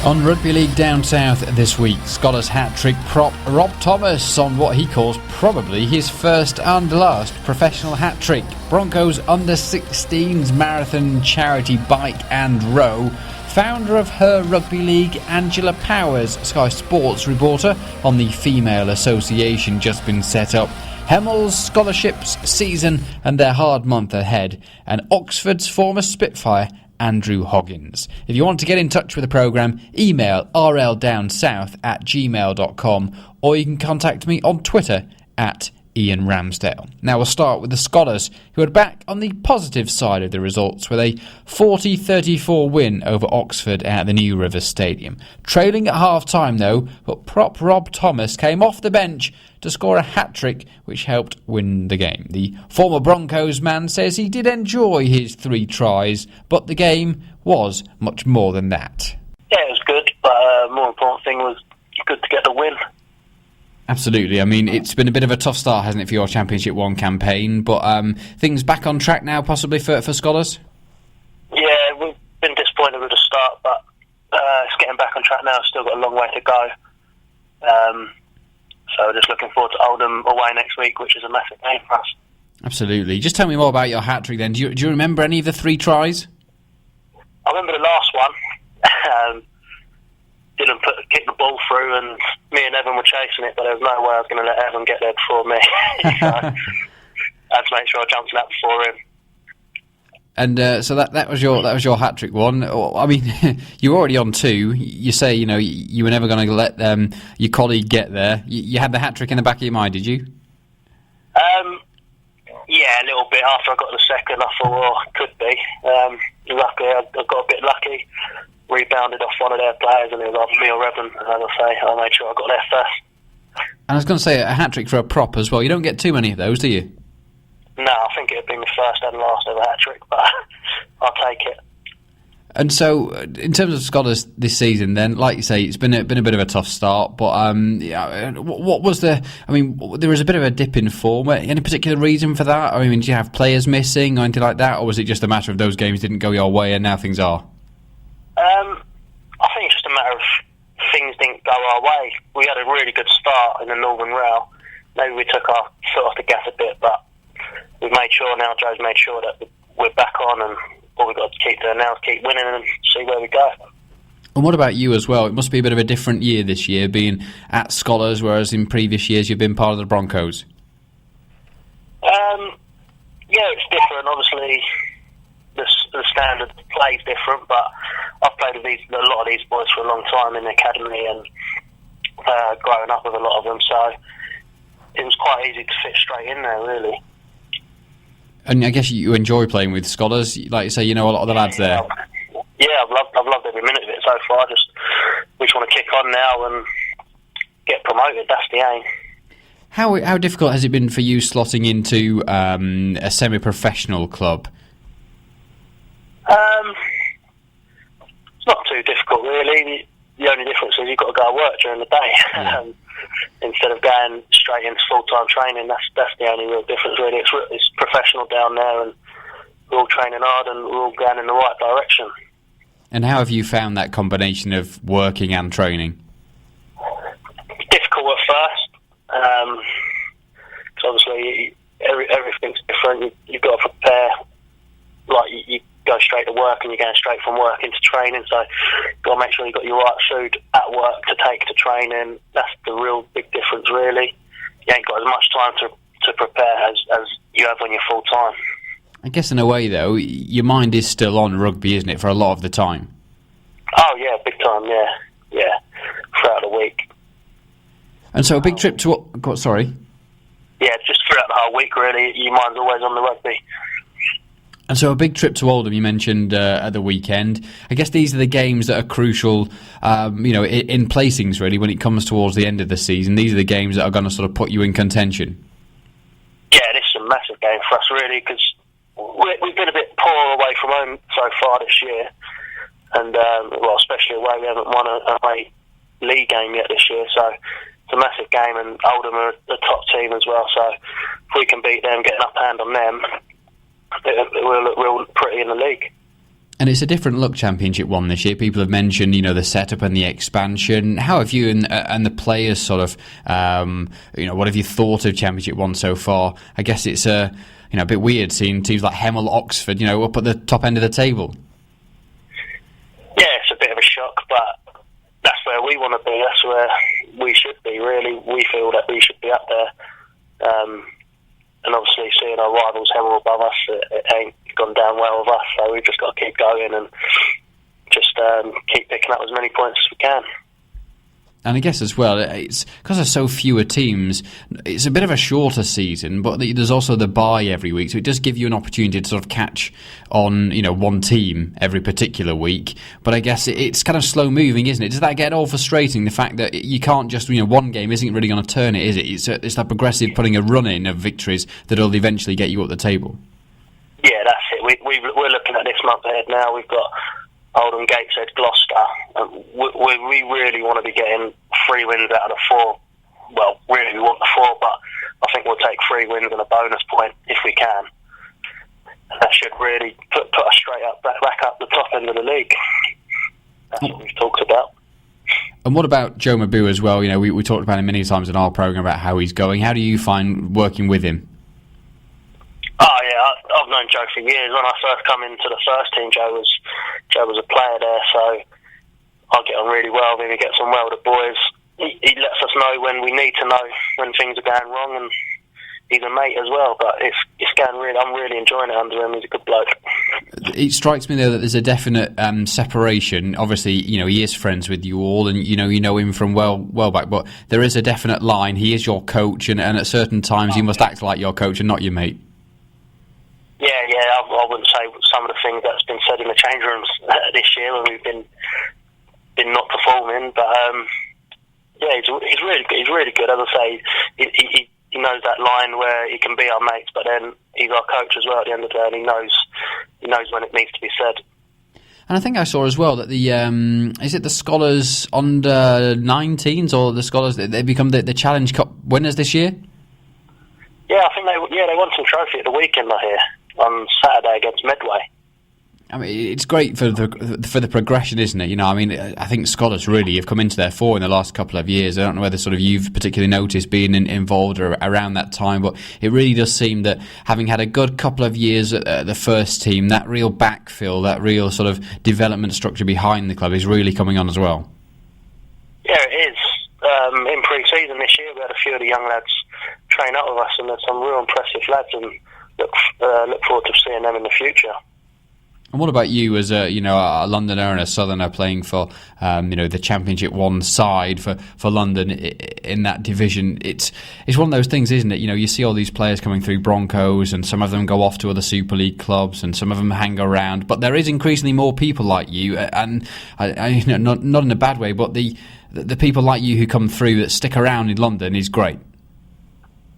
On Rugby League Down South this week, Skolars hat-trick prop Rob Thomas on what he calls probably his first and last professional hat-trick. Broncos U16s marathon charity bike and row. Founder of Her Rugby League, Angela Powers, Sky Sports reporter on the Female Association just been set up. Hemel's scholarships season and their hard month ahead. And Oxford's former Spitfire, Andrew Hoggins. If you want to get in touch with the programme, email rldownsouth@gmail.com or you can contact me on Twitter @Ian Ramsdale. Now we'll start with the Skolars, who are back on the positive side of the results with a 40-34 win over Oxford at the New River Stadium. Trailing at half-time though, but prop Rob Thomas came off the bench to score a hat-trick which helped win the game. The former Broncos man says he did enjoy his 3 tries, but the game was much more than that. Yeah, it was good, but more important thing was good to get the win. Absolutely. I mean, it's been a bit of a tough start, hasn't it, for your Championship 1 campaign, but things back on track now possibly for Skolars? Yeah, we've been disappointed with the start, but it's getting back on track now. Still got a long way to go. So just looking forward to Oldham away next week, which is a massive game for us. Absolutely. Just tell me more about your hat-trick then. Do you remember any of the 3 tries? I remember the last one. Didn't kick the ball through, and me and Evan were chasing it, but there was no way I was going to let Evan get there before me. So I had to make sure I jumped in that before him. And so that was your hat-trick one. I mean, you're already on 2. You say you were never going to let your colleague get there. You had the hat-trick in the back of your mind, did you? Yeah, a little bit. After I got the second, I thought, well, could be. Luckily, I got a bit lucky. Rebounded off one of their players, and it was either me or Evan. And as I say, I made sure I got there first. And I was going to say, a hat-trick for a prop as well. You don't get too many of those, do you? No, I think it would be my first and last ever hat-trick, but I'll take it. And so, in terms of Skolars this season, then, like you say, it's been a bit of a tough start. But what was there was a bit of a dip in form. Any particular reason for that? I mean, do you have players missing or anything like that, or was it just a matter of those games didn't go your way and now things are? I think it's just a matter of things didn't go our way. We had a really good start in the Northern Rail. Maybe we took our foot off the gas a bit, but we've made sure now, Joe's made sure that we're back on, and all we've got to keep doing now is keep winning and see where we go. And what about you as well? It must be a bit of a different year this year, being at Skolars, whereas in previous years you've been part of the Broncos. Yeah, it's different. Obviously, the standard of play is different, but I've played with a lot of these boys for a long time in the academy and growing up with a lot of them, so it was quite easy to fit straight in there, really. And I guess you enjoy playing with Skolars, like you say, you know a lot of the lads there. Yeah, I've loved every minute of it so far. We just want to kick on now and get promoted. That's the aim. How difficult has it been for you slotting into a semi-professional club? It's not too difficult, really. The only difference is you've got to go to work during the day. Yeah. Instead of going straight into full-time training. That's the only real difference, really. It's professional down there, and we're all training hard and we're all going in the right direction. And how have you found that combination of working and training? Difficult at first, because obviously everything's different. You've got to prepare, like you go straight to work and you're going straight from work into training, so you've got to make sure you've got your right food at work to take to training. That's the real big difference, really. You ain't got as much time to prepare as you have when you're full-time. I guess in a way, though, your mind is still on rugby, isn't it, for a lot of the time? Oh, yeah, big time, yeah, throughout the week. And so a big trip to... Sorry? Yeah, just throughout the whole week, really. Your mind's always on the rugby. And so a big trip to Oldham, you mentioned at the weekend. I guess these are the games that are crucial, in placings, really, when it comes towards the end of the season. These are the games that are going to sort of put you in contention. Yeah, this is a massive game for us, really, because we've been a bit poor away from home so far this year. And, especially away, we haven't won a away league game yet this year, so it's a massive game, and Oldham are a top team as well, so if we can beat them, get an upper hand on them, we'll look real pretty in the league. And it's a different look, Championship 1 this year. People have mentioned, the setup and the expansion. How have you and the players sort of, what have you thought of Championship 1 so far? I guess it's a bit weird seeing teams like Hemel, Oxford, up at the top end of the table. Yeah, it's a bit of a shock, but that's where we want to be. That's where we should be, really. We feel that we should be up there. And obviously seeing our rivals Hemel above us, it ain't gone down well with us, so we've just got to keep going and just keep picking up as many points as we can. And I guess as well, it's because there's so fewer teams, it's a bit of a shorter season, but there's also the bye every week, so it does give you an opportunity to sort of catch on, one team every particular week. But I guess it's kind of slow moving, isn't it? Does that get all frustrating, the fact that you can't just, one game isn't really going to turn it, is it? It's that progressive putting a run in of victories that'll eventually get you up the table. Yeah, that's it. We're looking at this month ahead now. We've got Oldham, Gateshead, Gloucester. We really want to be getting 3 wins out of the 4. Well, really we want the 4, but I think we'll take 3 wins and a bonus point if we can. And that should really put us straight up, back up the top end of the league. That's what we've talked about. And what about Joe Mabu as well? We talked about him many times in our programme about how he's going. How do you find working with him? Oh yeah, I've known Joe for years. When I first come into the first team, Joe was a player there, so I get on really well with him. He gets on well with the boys. He lets us know when we need to know when things are going wrong, and he's a mate as well. But it's going really. I'm really enjoying it under him. He's a good bloke. It strikes me though that there's a definite separation. Obviously, he is friends with you all, and you know him from well back. But there is a definite line. He is your coach, and at certain times you must act like your coach and not your mate. Yeah, I wouldn't say some of the things that's been said in the change rooms this year when we've been not performing, but he's really good. As I say, he knows that line where he can be our mates, but then he's our coach as well at the end of the day, and he knows when it needs to be said. And I think I saw as well that the is it the Skolars under 19s or the Skolars, they become the Challenge Cup winners this year? Yeah, I think they won some trophy at the weekend, I hear, on Saturday against Medway. I mean, it's great for the progression, isn't it? I think Skolars really have come into their fore in the last couple of years. I don't know whether sort of you've particularly noticed being involved around that time, but it really does seem that having had a good couple of years at the first team, that real backfill, that real sort of development structure behind the club is really coming on as well. Yeah, it is. In pre-season this year, we had a few of the young lads train up with us, and there's some real impressive lads, and look forward to seeing them in the future. And what about you as a Londoner and a Southerner playing for the Championship 1 side for London in that division? It's one of those things, isn't it? You see all these players coming through Broncos, and some of them go off to other Super League clubs, and some of them hang around. But there is increasingly more people like you, and not in a bad way, but the people like you who come through that stick around in London is great.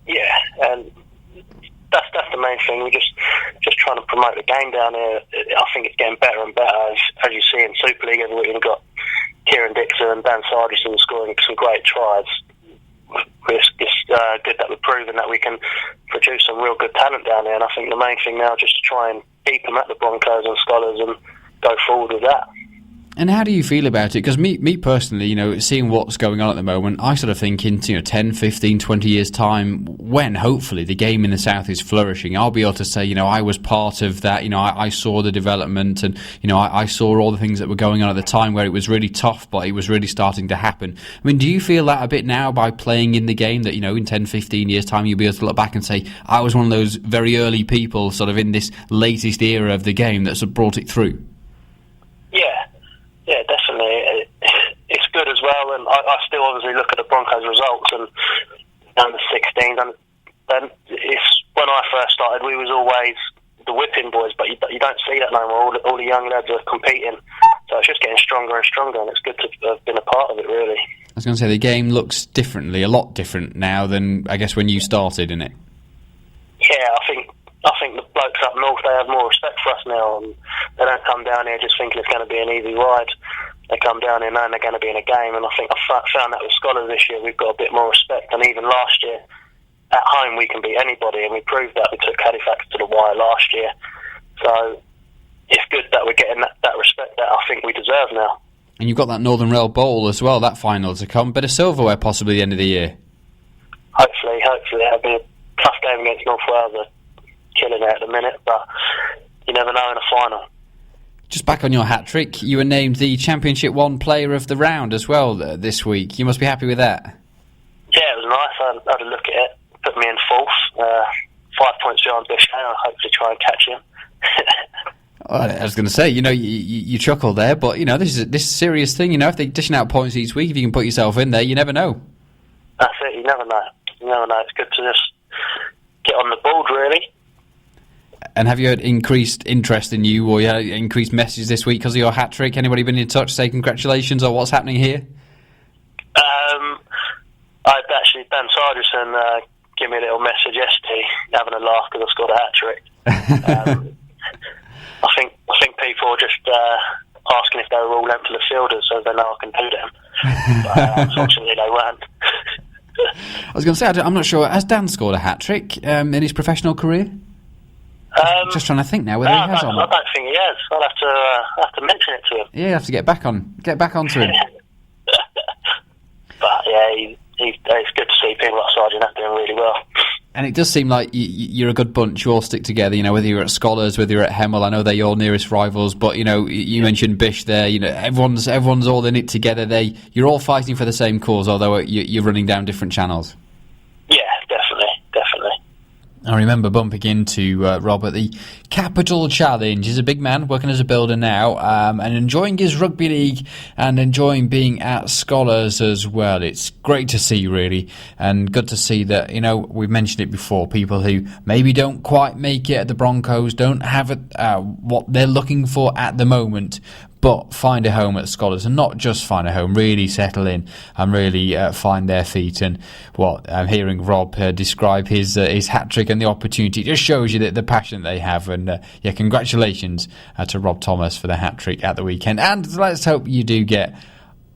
Yeah, and that's the main thing. We're just trying to promote the game down here. I think it's getting better and better as you see in Super League every week. We've got Kieran Dixon and Dan Sargison scoring some great tries. It's good that we've proven that we can produce some real good talent down here, and I think the main thing now is just to try and keep them at the Broncos and Skolars and go forward with that. And how do you feel about it? Because me personally, seeing what's going on at the moment, I sort of think in 10, 15, 20 years' time, when hopefully the game in the South is flourishing, I'll be able to say, I was part of that. I saw the development, and I saw all the things that were going on at the time where it was really tough, but it was really starting to happen. I mean, do you feel that a bit now by playing in the game, that in 10, 15 years' time you'll be able to look back and say, I was one of those very early people, sort of in this latest era of the game that's brought it through? Yeah, definitely. It's good as well, and I still obviously look at the Broncos results and the 16s, and it's when I first started, we was always the whipping boys, but you don't see that no more. All the young lads are competing, so it's just getting stronger and stronger, and it's good to have been a part of it, really. I was going to say, the game looks a lot different now than, I guess, when you started, innit? Yeah, I think the blokes up north, they have more respect for us now, and they don't come down here just thinking it's going to be an easy ride. They come down here knowing they're going to be in a game, and I think I found that with Skolars this year. We've got a bit more respect, and even last year at home we can beat anybody, and we proved that. We took Halifax to the wire last year, so it's good that we're getting that respect that I think we deserve now. And you've got that Northern Rail Bowl as well, that final to come. Bit of silverware possibly at the end of the year. Hopefully. It'll be a tough game against North Wales. They're killing it at the minute, but you never know in a final. Just back on your hat-trick, you were named the Championship 1 player of the round as well this week. You must be happy with that. Yeah, it was nice. I had a look at it. Put me in fourth. 5 points behind Bishop. I'll hopefully try and catch him. I was going to say, you chuckle there, but this is a serious thing. If they're dishing out points each week, if you can put yourself in there, you never know. That's it. You never know. It's good to just get on the board, really. And have you had increased interest in you, or you had increased messages this week because of your hat trick? Anybody been in touch, say congratulations, or what's happening here? I'd actually Ben Sargison give me a little message yesterday, having a laugh because I scored a hat trick. I think people are just asking if they were all Lempler fielders, so they know I can do them. But unfortunately, they weren't. I was going to say, I'm not sure. Has Dan scored a hat trick in his professional career? Just trying to think now whether he has or not. I don't think he has. I'll have to mention it to him. Yeah, you have to get back onto him. But yeah, it's good to see people like Sargent doing really well. And it does seem like you're a good bunch. You all stick together. Whether you're at Skolars, whether you're at Hemel. I know they're your nearest rivals, but you mentioned Bish there. Everyone's all in it together. You're all fighting for the same cause, although you're running down different channels. Yeah, definitely. I remember bumping into Rob at the Capital Challenge. He's a big man, working as a builder now, and enjoying his rugby league and enjoying being at Skolars as well. It's great to see, really, and good to see that, we've mentioned it before, people who maybe don't quite make it at the Broncos, don't have what they're looking for at the moment, but find a home at Skolars, and not just find a home, really settle in and really find their feet. And what I'm hearing Rob describe his hat-trick and the opportunity just shows you that the passion they have. And congratulations to Rob Thomas for the hat-trick at the weekend. And let's hope you do get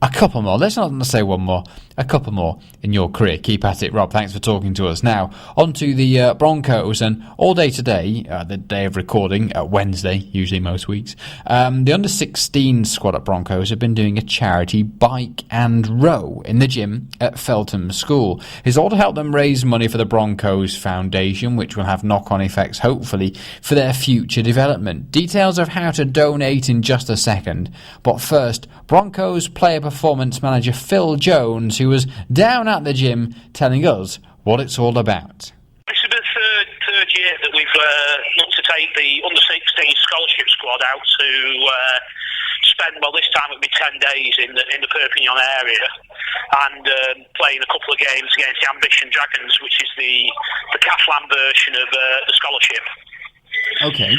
a couple more. Let's not say one more. A couple more in your career. Keep at it, Rob. Thanks for talking to us. Now, on to the Broncos. And all day today, the day of recording, Wednesday, usually most weeks, the under-16 squad at Broncos have been doing a charity bike and row in the gym at Feltham School. It's all to help them raise money for the Broncos Foundation, which will have knock-on effects, hopefully, for their future development. Details of how to donate in just a second. But first, Broncos player performance manager Phil Jones, who was down at the gym, telling us what it's all about. This is the third year that we've looked to take the under-16 scholarship squad out to spend, this time it'll be 10 days in the Perpignan area and playing a couple of games against the Ambition Dragons, which is the Catalan version of the scholarship. Okay.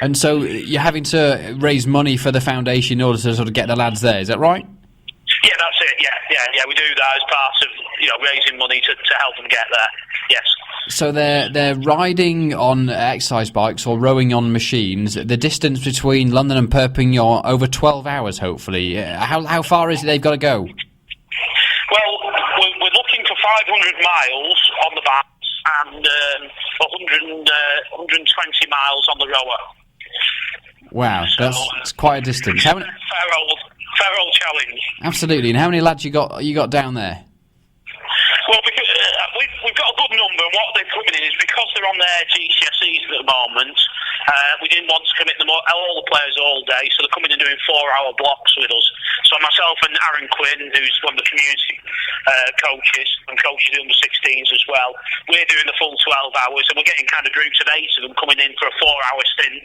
And so you're having to raise money for the foundation in order to sort of get the lads there, is that right? Yeah, that's it. Yeah. We do that as part of raising money to help them get there. Yes. So they're riding on exercise bikes or rowing on machines. The distance between London and Perpignan over 12 hours, hopefully. How far is it they've got to go? Well, we're looking for 500 miles on the bikes and 120 miles on the rower. Wow, that's quite a distance. How many? Fair old challenge. Absolutely. And how many lads you got down there? Well, because we've got a good number, and what they're coming in is because they're on their GCSEs at the moment. We didn't want to commit them all the players all day, so they're coming and doing 4-hour blocks with us. So myself and Aaron Quinn, who's one of the community coaches and coaches the under-16s as well, we're doing the full 12 hours, and we're getting kind of groups of 8 of them coming in for a 4-hour stint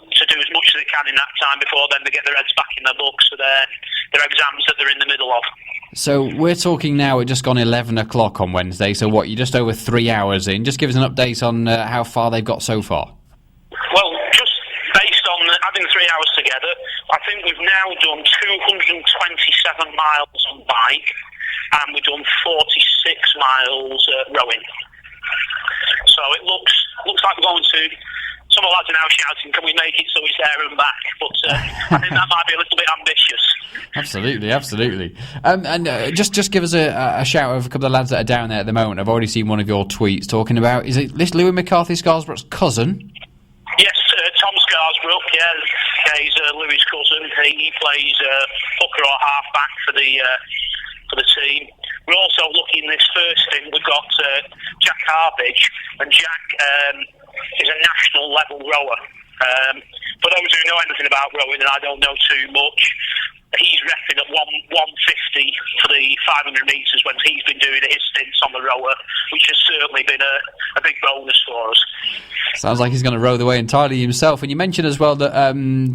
to do as much as they can in that time before then they get their heads back in their books for their exams that they're in the middle of. So we're talking now, it's just gone 11 o'clock on Wednesday, so what, you're just over 3 hours in. Just give us an update on how far they've got so far. Well, just based on having 3 hours together, I think we've now done 227 miles on bike and we've done 46 miles rowing. So it looks like we're going to... Some of the lads are now shouting, can we make it so it's there and back? But I think that might be a little bit ambitious. Absolutely. And just give us a shout of a couple of lads that are down there at the moment. I've already seen one of your tweets talking about, is it Louis McCarthy Scarsbrook's cousin? Yes, Tom Scarsbrook, he's Louis' cousin. He plays hooker or half-back for the team. We're also looking this first thing. We've got Jack Harbidge, and Jack is a national level rower. For those who know anything about rowing, and I don't know too much, he's repping at 150 for the 500 metres when he's been doing his stints on the rower, which has certainly been a big bonus for us. Sounds like he's going to row the way entirely himself. And you mentioned as well that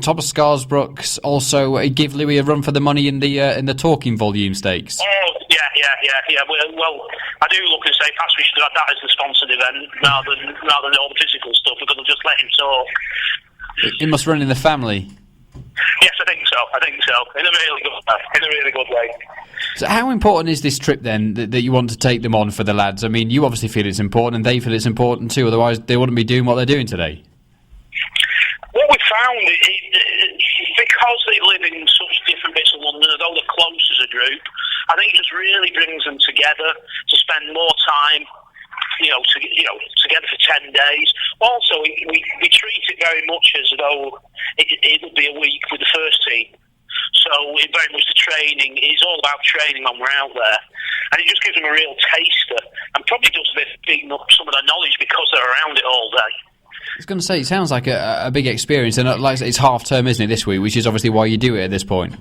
Thomas Scarsbrooks also give Louis a run for the money in the talking volume stakes. Oh, yeah. Well, I do look and say perhaps we should have that as the sponsored event rather than all the physical stuff, because I'll just let him talk. It must run in the family. Yes, I think so. In a really good way. So how important is this trip then that you want to take them on for the lads? I mean, you obviously feel it's important and they feel it's important too, otherwise they wouldn't be doing what they're doing today. What we found, because they live in such different bits of London, although they're close as a group, I think it just really brings them together to spend more time together for 10 days. Also, we treat it very much as though it would be a week with the first team. So it very much the training is all about training when we're out there, and it just gives them a real taster, and probably does a bit of beating up some of their knowledge because they're around it all day. I was going to say, it sounds like a big experience, and like I say, it's half term, isn't it, this week, which is obviously why you do it at this point.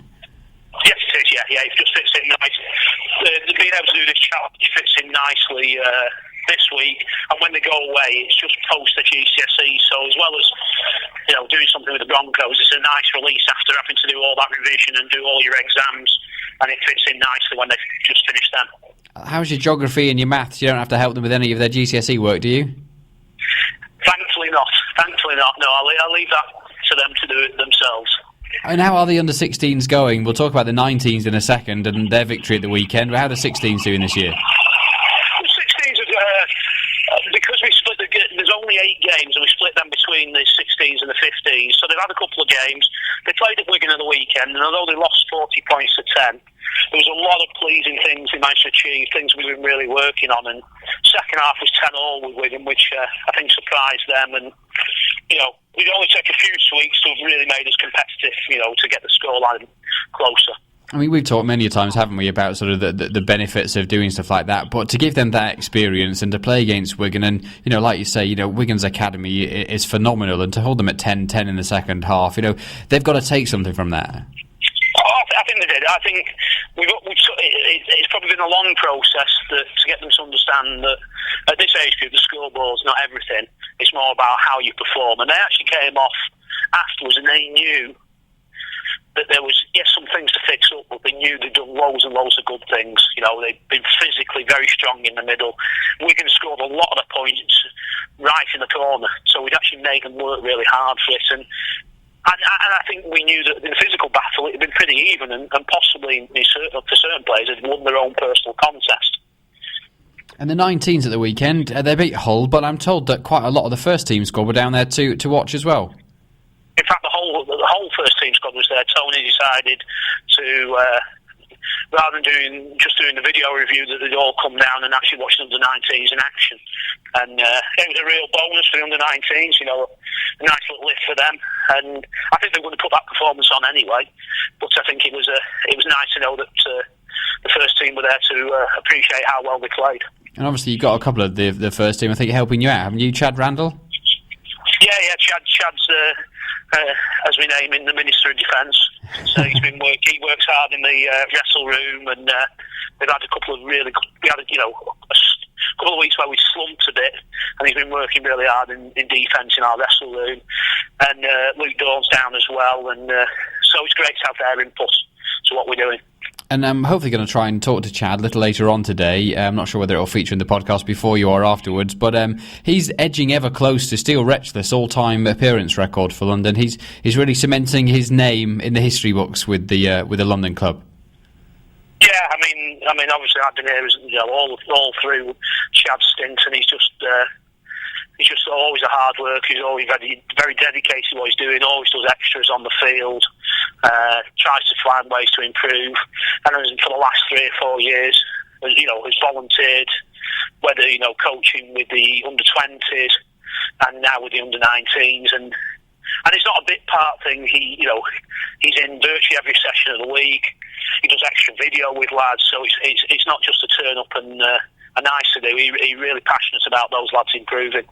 Yes, it is. Yeah, it just fits in nice. Being able to do this challenge fits in nicely this week, and when they go away, it's just post the GCSE. So as well as doing something with the Broncos, it's a nice release after having to do all that revision and do all your exams, and it fits in nicely when they've just finished them. How's your geography and your maths? You don't have to help them with any of their GCSE work, do you? Thankfully not. No, I'll leave that to them to do it themselves. And how are the under-16s going? We'll talk about the 19s in a second and their victory at the weekend, but how are the 16s doing this year? Because we split there's only 8 games and we split them between the 16s and the 15s, so they've had a couple of games. They played at Wigan at the weekend, and although they lost 40 points to 10, there was a lot of pleasing things they managed to achieve, things we've been really working on, and second half was 10-all with Wigan, which I think surprised them, and we'd only take a few tweaks to have really made us competitive, to get the scoreline closer. I mean, we've talked many times, haven't we, about sort of the benefits of doing stuff like that, but to give them that experience and to play against Wigan, and, like you say, Wigan's academy is phenomenal, and to hold them at 10-10 in the second half, they've got to take something from that. I think they did. I think it's probably been a long process to get them to understand that at this age group, the scoreboard's not everything. It's more about how you perform, and they actually came off afterwards and they knew that there was, some things to fix up, but they knew they'd done loads and loads of good things. They've been physically very strong in the middle. Wigan scored a lot of the points right in the corner, so we'd actually made them work really hard for it. And I think we knew that in the physical battle it had been pretty even, and possibly for certain players had won their own personal contest. And the 19s at the weekend, they beat Hull, but I'm told that quite a lot of the first team squad were down there to watch as well. In fact, the whole first team squad was there. Tony decided to, rather than doing the video review, that they'd all come down and actually watch the under-19s in action. And it was a real bonus for the under-19s, a nice little lift for them. And I think they would have put that performance on anyway. But I think it was nice to know that the first team were there to appreciate how well they played. And obviously you've got a couple of the first team, I think, helping you out, haven't you, Chad Randall? Yeah, Chad's, as we name him, the Minister of Defence. So he works hard in the wrestle room, and they've had a couple of really good, we had a couple of weeks where we slumped a bit, and he's been working really hard in defence in our wrestle room. And Luke Dawn's down as well, and so it's great to have their input to what we're doing. And I'm hopefully going to try and talk to Chad a little later on today. I'm not sure whether it'll feature in the podcast before you or afterwards, but he's edging ever close to Steel Retchless all-time appearance record for London. He's really cementing his name in the history books with the London club. Yeah, I mean, obviously I've been here all through Chad's stint, and he's just always a hard worker. He's always very, very dedicated to what he's doing. Always does extras on the field. Tries to find ways to improve. And for the last 3 or 4 years, has volunteered, whether coaching with the under-20s and now with the under-19s. And And it's not a bit part thing. He's in virtually every session of the week. He does extra video with lads, so it's not just a turn up and a nice to do. He's really passionate about those lads improving.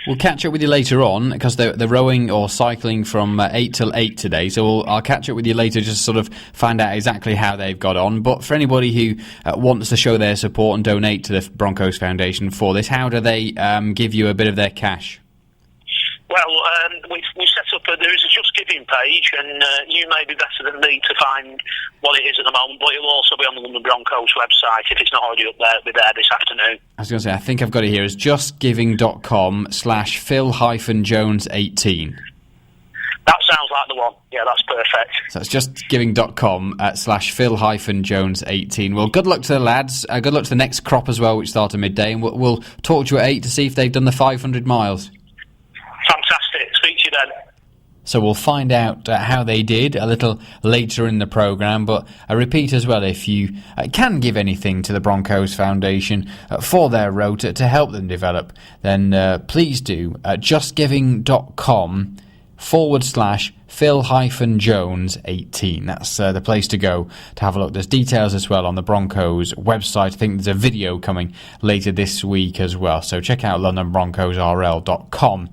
We'll catch up with you later on because they're rowing or cycling from 8 till 8 today. So I'll catch up with you later just to sort of find out exactly how they've got on. But for anybody who wants to show their support and donate to the Broncos Foundation for this, how do they give you a bit of their cash? Well, we set up there is a Just Giving page, and you may be better than me to find what it is at the moment, but it'll also be on the London Broncos website. If it's not already up there, it'll be there this afternoon. I was going to say, I think I've got it here. It's justgiving.com/Phil-Jones18. That sounds like the one. Yeah, that's perfect. So it's justgiving.com/Phil-Jones18. Well, good luck to the lads. Good luck to the next crop as well, which start at midday, and we'll talk to you at 8 to see if they've done the 500 miles. Fantastic. Speak to you then. So we'll find out how they did a little later in the programme, but I repeat as well, if you can give anything to the Broncos Foundation for their road to help them develop, then please do. justgiving.com/Phil-Jones18. That's the place to go to have a look. There's details as well on the Broncos website. I think there's a video coming later this week as well. So check out LondonBroncosRL.com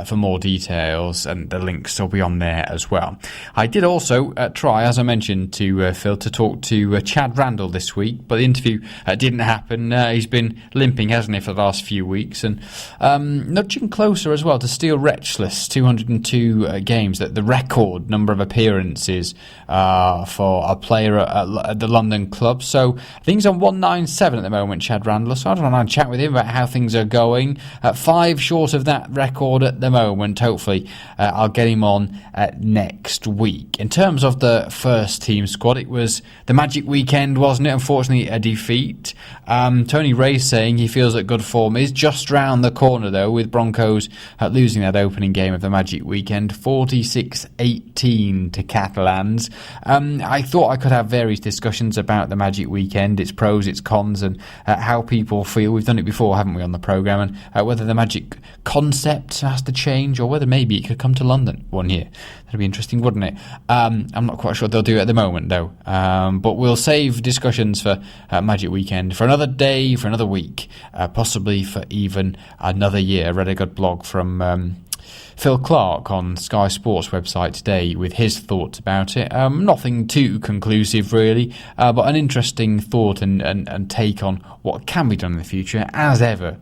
for more details, and the links will be on there as well. I did also try, as I mentioned to Phil, to talk to Chad Randall this week, but the interview didn't happen. He's been limping, hasn't he, for the last few weeks, and nudging closer as well to Steel Retchless 202 games, that the record number of appearances for a player at the London club. So things on 197 at the moment, Chad Randall. So I don't want to chat with him about how things are going. 5 short of that record at the moment. Hopefully I'll get him on next week. In terms of the first team squad, it was the magic weekend, wasn't it? Unfortunately, a defeat. Tony Ray's saying he feels that good form is just round the corner, though, with Broncos losing that opening game of the magic weekend, 46-18 to Catalans. I thought I could have various discussions about the magic weekend, its pros, its cons, and how people feel. We've done it before, haven't we, on the programme, and whether the magic concept has to change, or whether maybe it could come to London one year. That'd be interesting, wouldn't it? I'm not quite sure they'll do it at the moment, though. But we'll save discussions for Magic Weekend for another day, for another week, possibly for even another year. I read a good blog from Phil Clark on Sky Sports website today with his thoughts about it. Nothing too conclusive, really, but an interesting thought and take on what can be done in the future. As ever,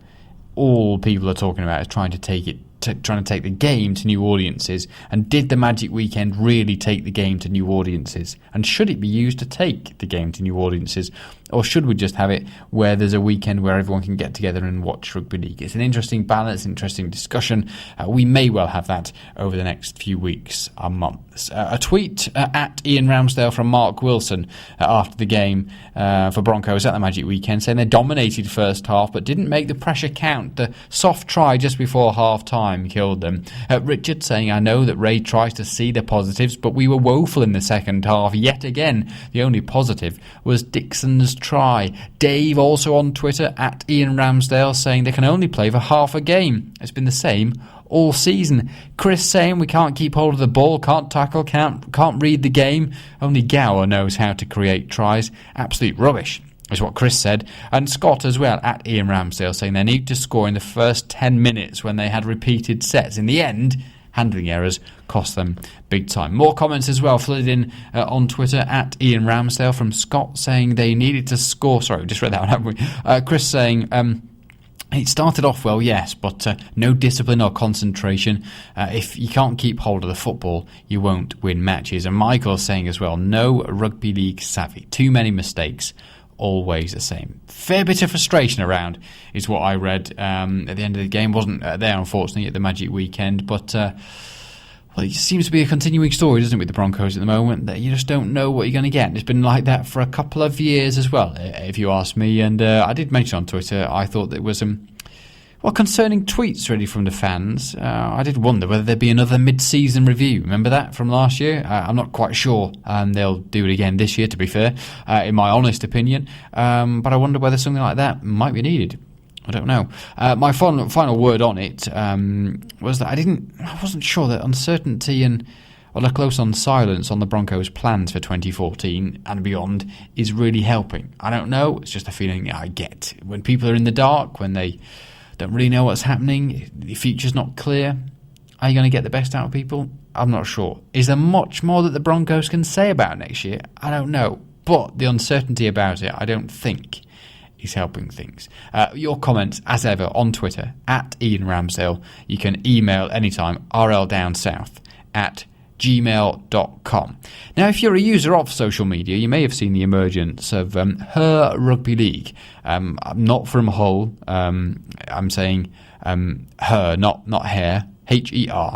all people are talking about is trying to take the game to new audiences. And did the Magic Weekend really take the game to new audiences? And should it be used to take the game to new audiences? Or should we just have it where there's a weekend where everyone can get together and watch rugby league? It's an interesting balance, interesting discussion. We may well have that over the next few weeks and months. A tweet at Ian Ramsdale from Mark Wilson after the game for Broncos at the Magic Weekend, saying they dominated first half but didn't make the pressure count. The soft try just before half-time killed them. Richard saying, I know that Ray tries to see the positives, but we were woeful in the second half. Yet again, the only positive was Dixon's try. Dave also on Twitter at Ian Ramsdale saying they can only play for half a game. It's been the same all season. Chris saying we can't keep hold of the ball, can't tackle, can't read the game. Only Gower knows how to create tries. Absolute rubbish is what Chris said. And Scott as well at Ian Ramsdale saying they need to score in the first 10 minutes when they had repeated sets. In the end, handling errors cost them big time. More comments as well flooded in on Twitter at Ian Ramsdale from Scott saying they needed to score. Sorry, we just read that one, haven't we? Chris saying it started off well, yes, but no discipline or concentration. If you can't keep hold of the football, you won't win matches. And Michael saying as well, no rugby league savvy. Too many mistakes. Always the same. Fair bit of frustration around is what I read at the end of the game. Wasn't there, unfortunately, at the Magic Weekend, but well, it seems to be a continuing story, doesn't it, with the Broncos at the moment, that you just don't know what you're going to get. It's been like that for a couple of years as well, if you ask me. And I did mention on Twitter, I thought there was concerning tweets really from the fans. I did wonder whether there'd be another mid-season review. Remember that from last year? I'm not quite sure they'll do it again this year, to be fair, in my honest opinion. But I wonder whether something like that might be needed. I don't know. My final word on it was that I wasn't sure that uncertainty and a close on silence on the Broncos' plans for 2014 and beyond is really helping. I don't know. It's just a feeling I get. When people are in the dark, when they don't really know what's happening, the future's not clear, are you going to get the best out of people? I'm not sure. Is there much more that the Broncos can say about next year? I don't know. But the uncertainty about it, I don't think, is helping things. Your comments, as ever, on Twitter, at Ian Ramsdale. You can email anytime, rldownsouth@gmail.com. Now, if you're a user of social media, you may have seen the emergence of Her Rugby League. I'm not from Hull. I'm saying her, not hair. Her,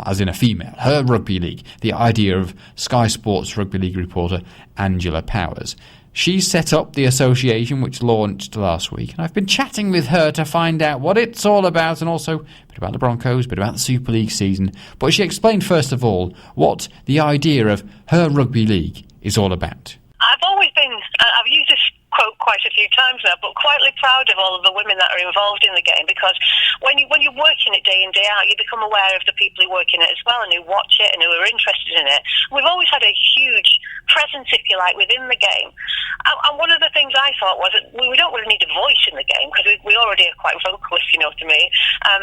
as in a female. Her Rugby League. The idea of Sky Sports Rugby League reporter Angela Powers. She set up the association which launched last week, and I've been chatting with her to find out what it's all about, and also a bit about the Broncos, a bit about the Super League season. But she explained first of all what the idea of Her Rugby League is all about. I've used this quote quite a few times now, but quietly proud of all of the women that are involved in the game, because when you're working it day in, day out, you become aware of the people who work in it as well and who watch it and who are interested in it. We've always had a huge presence, if you like, within the game. And one of the things I thought was that we don't really need a voice in the game, because we already are quite vocal, if you know what I mean.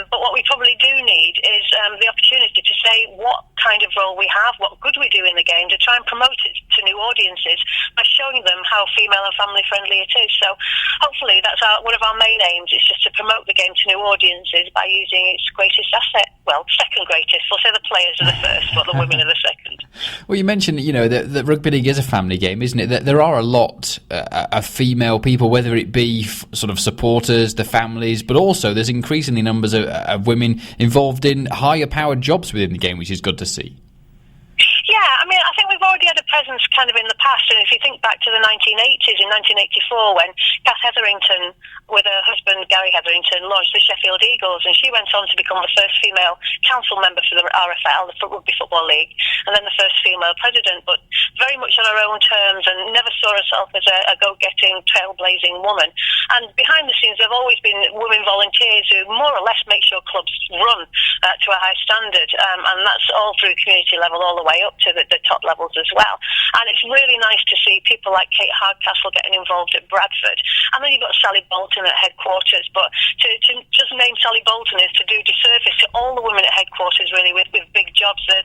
But what we probably do need is the opportunity to say what kind of role we have, what good we do in the game, to try and promote it to new audiences by showing them how female and family friendly it is. So hopefully that's one of our main aims, is just to promote the game to new audiences by using its greatest asset. Well, second greatest. We'll say the players are the first, but the women are the second. Well, you mentioned, that rugby league is a family game, isn't it? That there are a lot of female people, whether it be sort of supporters, the families, but also there's increasingly numbers of women involved in higher powered jobs within the game, which is good to see. Yeah, I mean, I think we've already had a presence kind of in the past, and if you think back to the 1980s, in 1984, when Kath Hetherington, with her husband Gary Hetherington, launched the Sheffield Eagles, and she went on to become the first female council member for the RFL, the Rugby Football League, and then the first female president, but very much on her own terms, and never saw herself as a go-getting, trailblazing woman. And behind the scenes, there have always been women volunteers who more or less make sure clubs run to a high standard, and that's all through community level, all the way up to the top levels as well. And it's really nice to see people like Kate Hardcastle getting involved at Bradford. And then you've got Sally Bolton at headquarters. But to just name Sally Bolton is to do disservice to all the women at headquarters, really, with big jobs. The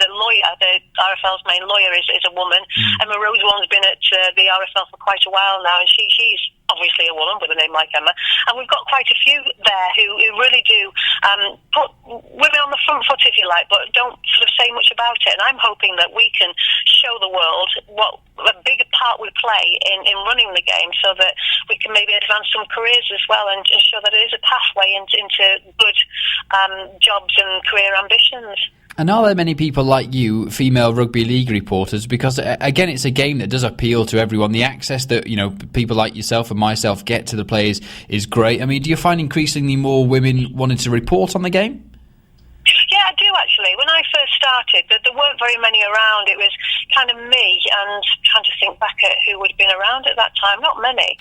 lawyer, the RFL's main lawyer is a woman. Emma Rosewarne's been at the RFL for quite a while now, and she's obviously a woman with a name like Emma, and we've got quite a few there who really do put women on the front foot, if you like, but don't sort of say much about it. And I'm hoping that we can show the world what a bigger part we play in running the game, so that we can maybe advance some careers as well, and show that it is a pathway into good jobs and career ambitions. And are there many people like you, female rugby league reporters? Because, again, it's a game that does appeal to everyone. The access that, people like yourself and myself get to the players is great. I mean, do you find increasingly more women wanting to report on the game? Yeah, I do, actually. When I first started, there weren't very many around. It was kind of me, and trying to think back at who would have been around at that time. Not many.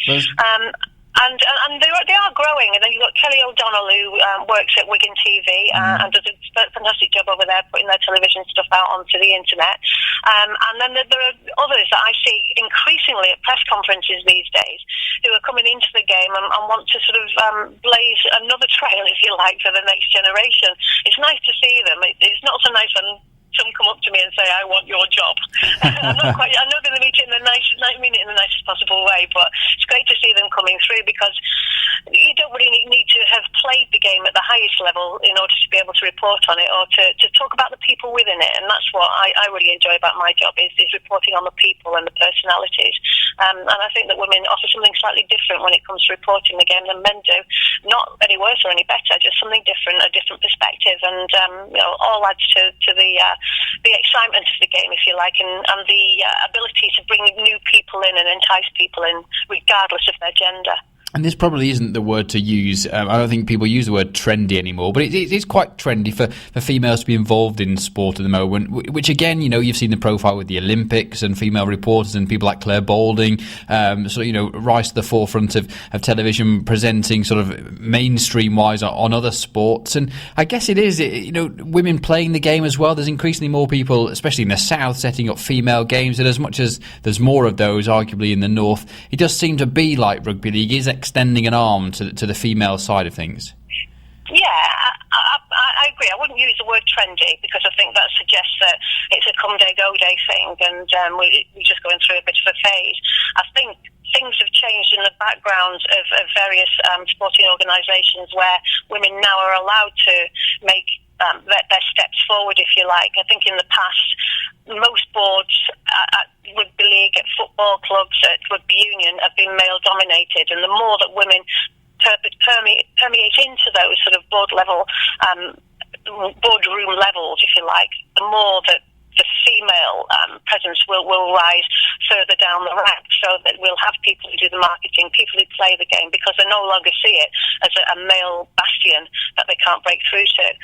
And they are growing. And then you've got Kelly O'Donnell, who works at Wigan TV and does a fantastic job over there putting their television stuff out onto the internet. And then there are others that I see increasingly at press conferences these days who are coming into the game and want to sort of blaze another trail, if you like, for the next generation. It's nice to see them. It's not so nice when some come up to me and say, "I want your job." I know they mean it in the nicest possible way, but it's great to see them coming through, because you don't really need to have played the game at the highest level in order to be able to report on it, or to talk about the people within it. And that's what I really enjoy about my job, is reporting on the people and the personalities. And I think that women offer something slightly different when it comes to reporting the game than men do. Not any worse or any better, just something different, a different perspective, and all adds to the excitement of the game, if you like, and the ability to bring new people in and entice people in, regardless of their gender. And this probably isn't the word to use. I don't think people use the word trendy anymore, but it is quite trendy for females to be involved in sport at the moment, which again, you've seen the profile with the Olympics and female reporters and people like Claire Balding, rise to the forefront of television, presenting sort of mainstream-wise on other sports. And I guess it is, women playing the game as well. There's increasingly more people, especially in the South, setting up female games. And as much as there's more of those, arguably in the North, it does seem to be like rugby league is extending an arm to the female side of things. Yeah, I agree. I wouldn't use the word trendy because I think that suggests that it's a come day, go day thing, and we're just going through a bit of a phase. I think things have changed in the background of various sporting organisations where women now are allowed to make their steps forward, if you like. I think in the past, most boards at rugby league, at football clubs, at rugby union have been male-dominated, and the more that women permeate into those sort of boardroom levels, if you like, the more that the female presence will rise further down the ranks, so that we'll have people who do the marketing, people who play the game, because they no longer see it as a male bastion that they can't break through to.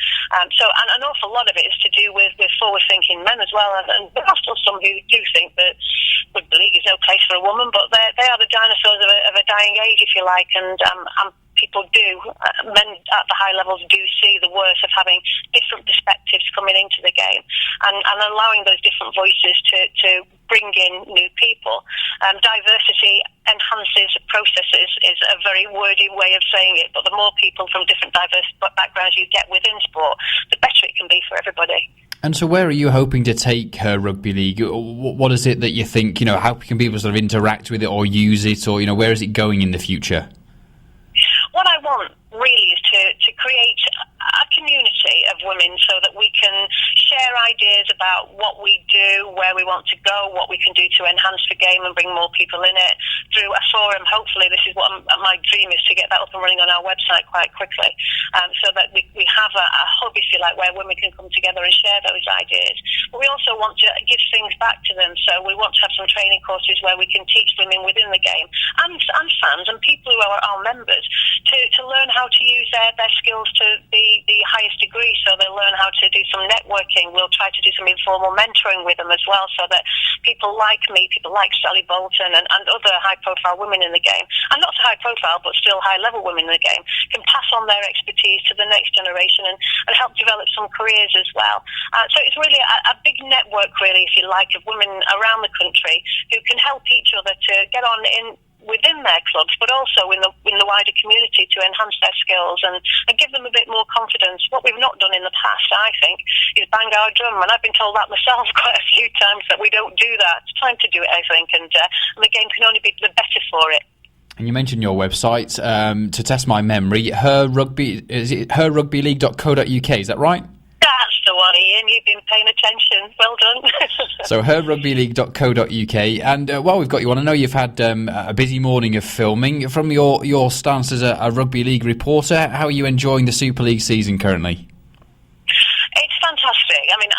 So an awful lot of it is to do with forward-thinking men as well, and there are still some who do think that rugby league is no place for a woman, but they are the dinosaurs of a dying age, if you like, and people do, men at the high levels do see the worth of having different perspectives coming into the game and allowing those different voices to bring in new people. Diversity enhances processes is a very wordy way of saying it, but the more people from different diverse backgrounds you get within sport, the better it can be for everybody. And so where are you hoping to take rugby league? What is it that you think, how can people sort of interact with it or use it, or, where is it going in the future? What I want really is to create a community of women so that we can share ideas about what we do, where we want to go, what we can do to enhance the game and bring more people in it through a forum. Hopefully this is what my dream is, to get that up and running on our website quite quickly, so that we have a hub, if you like, where women can come together and share those ideas. But we also want to give things back to them, so we want to have some training courses where we can teach women within the game and fans and people who are our members to learn how to use their skills to the highest degree, so they'll learn how to do some networking. We'll try to do some informal mentoring with them as well, so that people like me, people like Sally Bolton and other high-profile women in the game, and not so high-profile but still high-level women in the game, can pass on their expertise to the next generation and help develop some careers as well. So it's really a big network, really, if you like, of women around the country who can help each other to get on within their clubs, but also in the wider community, to enhance their skills and give them a bit more confidence. What we've not done in the past, I think, is bang our drum, and I've been told that myself quite a few times, that we don't do that. It's time to do it, I think, and the game can only be the better for it. And you mentioned your website, to test my memory, herrugbyleague.co.uk, is that right? That's the one, Ian. You've been paying attention. Well done. So herrugbyleague.co.uk. And while we've got you on, I know you've had a busy morning of filming. From your stance as a rugby league reporter, how are you enjoying the Super League season currently? It's fantastic. I mean,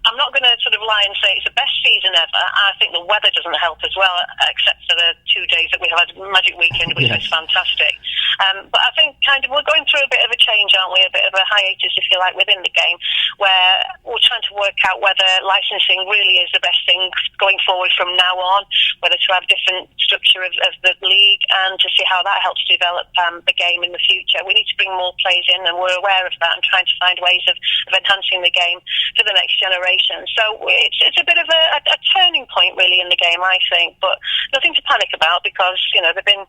I'm not going to sort of lie and say it's the best season ever. I think the weather doesn't help as well, except for the 2 days that we had Magic Weekend, which was fantastic. But I think we're going through a bit of a change, aren't we? A bit of a hiatus, if you like, within the game, where we're trying to work out whether licensing really is the best thing going forward from now on, whether to have different structure of the league and to see how that helps develop the game in the future. We need to bring more players in, and we're aware of that, and trying to find ways of enhancing the game for the next generation. So it's a bit of a turning point, really, in the game, I think, but nothing to panic about, because they've been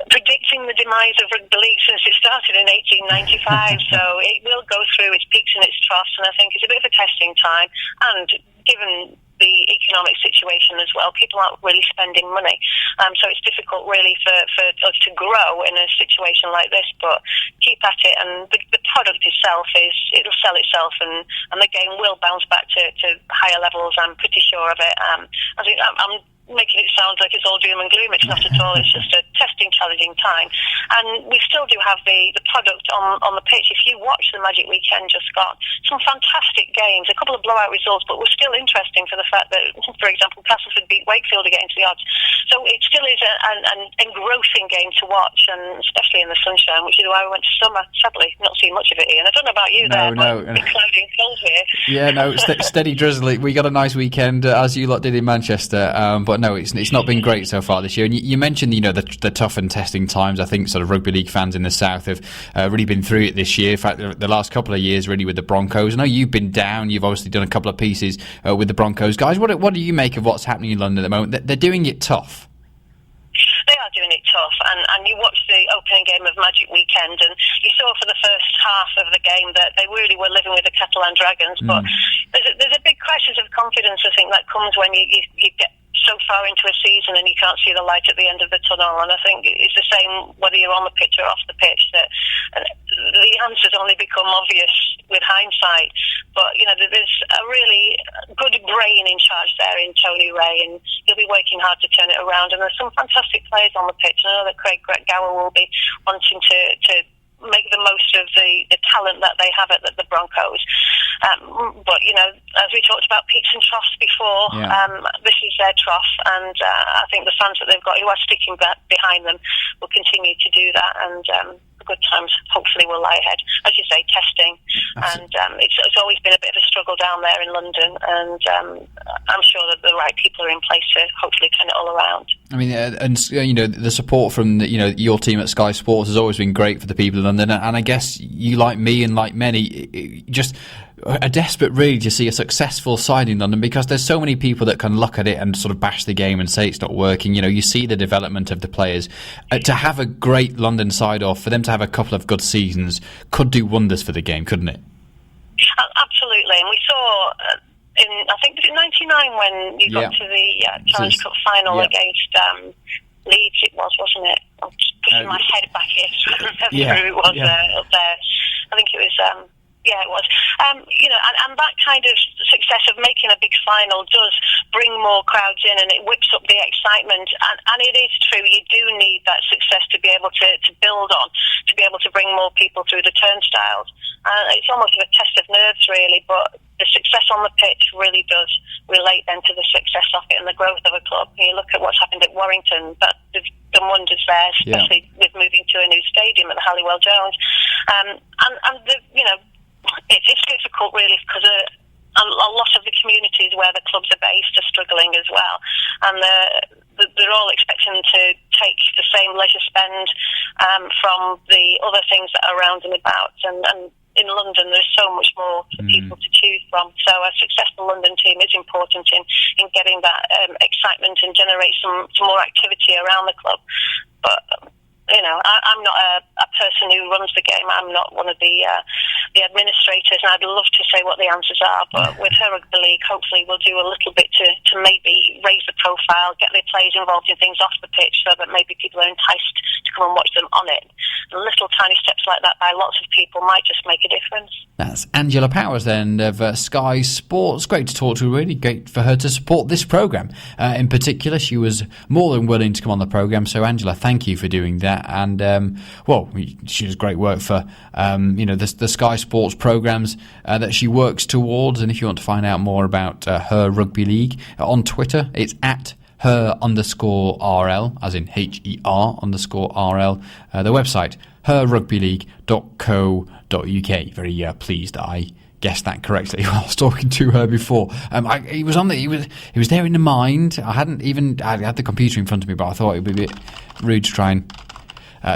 predicting the demise of rugby league since it started in 1895. So it will go through its peaks and its troughs, and I think it's a bit of a testing time. And given the economic situation as well, people aren't really spending money, so it's difficult really for us to grow in a situation like this, but keep at it, and the product itself it'll sell itself, and the game will bounce back to higher levels. I'm pretty sure of it. I think I'm making it sound like it's all doom and gloom. It's not at all. It's just a testing, challenging time. And we still do have the product on the pitch. If you watch the Magic Weekend just gone, some fantastic games, a couple of blowout results, but were still interesting for the fact that, for example, Castleford beat Wakefield against the odds. So it still is an engrossing game to watch, and especially in the sunshine, which is why we went to summer. Sadly, not seeing much of it, Ian. I don't know about you but it's cloudy and cold here. Yeah, no, steady drizzling. We got a nice weekend, as you lot did in Manchester, but no, it's not been great so far this year. And you mentioned, the tough and testing times. I think sort of rugby league fans in the south have really been through it this year. In fact, the last couple of years, really, with the Broncos. I know you've been down. You've obviously done a couple of pieces with the Broncos guys. What do you make of what's happening in London at the moment? They're doing it tough. They are doing it tough, and you watched the opening game of Magic Weekend, and you saw for the first half of the game that they really were living with the Catalan Dragons. But there's a big crisis of confidence, I think, that comes when you get so far into a season and you can't see the light at the end of the tunnel. And I think it's the same whether you're on the pitch or off the pitch, that the answers only become obvious with hindsight. But there's a really good brain in charge there in Tony Ray, and he'll be working hard to turn it around. And there's some fantastic players on the pitch. I know that Craig Gower will be wanting to make the most of the talent that they have at the Broncos. But, as we talked about peaks and troughs before, this is their trough, and I think the fans that they've got who are sticking behind them will continue to do that, and good times hopefully will lie ahead. As you say, testing, and it's always been a bit of a struggle down there in London, and I'm sure that the right people are in place to hopefully turn it all around. I mean, the support from your team at Sky Sports has always been great for the people in London, and I guess you, like me and like many, just are desperate really to see a successful side in London, because there's so many people that can look at it and sort of bash the game and say it's not working. You see the development of the players. To have a great London side, or for them to have a couple of good seasons, could do wonders for the game, couldn't it? Absolutely, and we saw I think it was in '99 when you got to the Challenge Cup final against Leeds. It wasn't it? I'm just pushing my head back here. It was up there. I think it was. Yeah, it was. And that kind of success of making a big final does bring more crowds in, and it whips up the excitement. And it is true, you do need that success to be able to build on, to be able to bring more people through the turnstiles. It's almost a test of nerves, really, but the success on the pitch really does relate then to the success of it and the growth of a club. You look at what's happened at Warrington, that they've done wonders there, especially with moving to a new stadium at the Halliwell Jones. It's difficult, really, because a lot of the communities where the clubs are based are struggling as well, and they're all expecting to take the same leisure spend from the other things that are around and about, and in London there's so much more for people to choose from. So a successful London team is important in getting that excitement and generate some more activity around the club. But I'm not a person who runs the game. I'm not one of the administrators, and I'd love to say what the answers are. But with her rugby league, hopefully we'll do a little bit to maybe raise the profile, get the players involved in things off the pitch, so that maybe people are enticed to come and watch them on it. And little tiny steps like that by lots of people might just make a difference. That's Angela Powers then of Sky Sports. Great to talk to her, really great for her to support this programme. In particular, she was more than willing to come on the programme. So Angela, thank you for doing that. And she does great work for the Sky Sports programmes that she works towards. And if you want to find out more about her rugby league, on Twitter it's at her_RL, as in HER_RL. The website herrugbyleague.co.uk. Very pleased that I guessed that correctly while I was talking to her before. He was there in the mind. I had the computer in front of me, but I thought it would be a bit rude to try and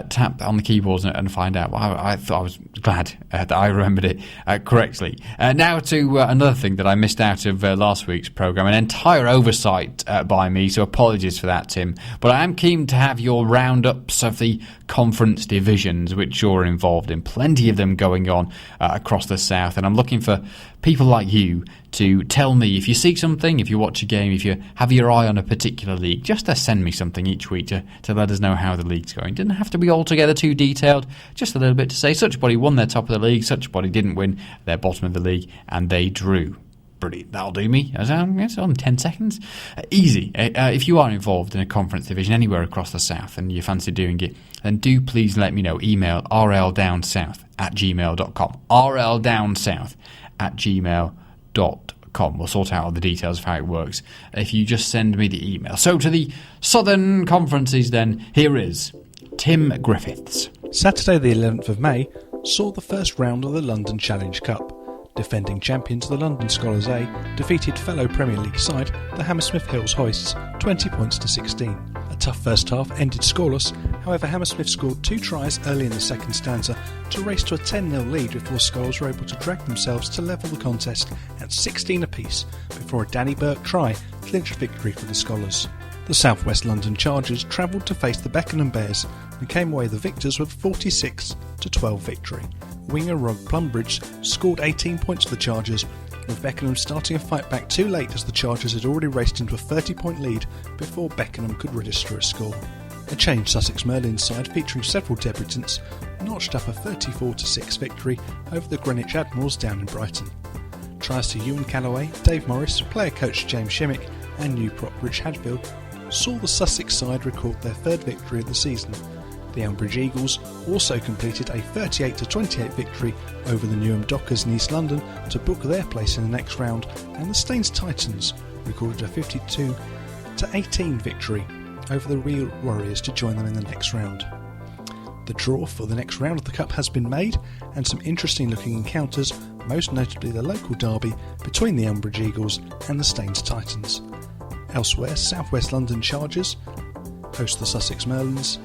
tap on the keyboards and find out. Well, I thought I was glad that I remembered it correctly. Now to another thing that I missed out of last week's programme, an entire oversight by me, so apologies for that, Tim. But I am keen to have your roundups of the conference divisions which you're involved in. Plenty of them going on across the south, and I'm looking for people like you to tell me if you see something, if you watch a game, if you have your eye on a particular league, just to send me something each week to let us know how the league's going. Didn't have to be altogether too detailed, just a little bit to say such body won their top of the league, such body didn't win their bottom of the league, and they drew. Brilliant. That'll do me. It's on 10 seconds. Easy. If you are involved in a conference division anywhere across the South and you fancy doing it, then do please let me know. Email rldownsouth@gmail.com. rldownsouth@gmail.com. We'll sort out all the details of how it works if you just send me the email. So to the Southern Conferences then, here is Tim Griffiths. Saturday the 11th of May saw the first round of the London Challenge Cup. Defending champions the London Skolars A defeated fellow Premier League side the Hammersmith Hills Hoists 20 points to 16. A tough first half ended scoreless, however Hammersmith scored 2 tries early in the second stanza to race to a 10-0 lead before Skolars were able to drag themselves to level the contest at 16 apiece before a Danny Burke try clinched victory for the Skolars. The South West London Chargers travelled to face the Beckenham Bears and came away the victors with a 46-12 victory. Winger Rob Plumbridge scored 18 points for the Chargers, with Beckenham starting a fight back too late as the Chargers had already raced into a 30-point lead before Beckenham could register a score. A changed Sussex Merlins side featuring several debutants notched up a 34-6 victory over the Greenwich Admirals down in Brighton. Tries to Ewan Callaway, Dave Morris, player coach James Shimmick and new prop Rich Hadfield saw the Sussex side record their third victory of the season. The Umbridge Eagles also completed a 38-28 victory over the Newham Dockers in East London to book their place in the next round, and the Staines Titans recorded a 52-18 victory over the Real Warriors to join them in the next round. The draw for the next round of the Cup has been made, and some interesting looking encounters, most notably the local derby between the Umbridge Eagles and the Staines Titans. Elsewhere, South West London Chargers host the Sussex Merlins,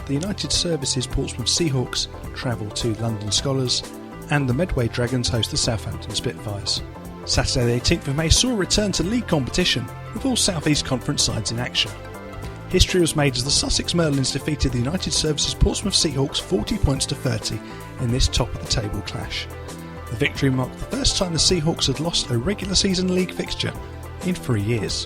the United Services Portsmouth Seahawks travel to London Skolars, and the Medway Dragons host the Southampton Spitfires. Saturday the 18th of May saw a return to league competition, with all South East Conference sides in action. History was made as the Sussex Merlins defeated the United Services Portsmouth Seahawks 40 points to 30 in this top-of-the-table clash. The victory marked the first time the Seahawks had lost a regular season league fixture in 3 years.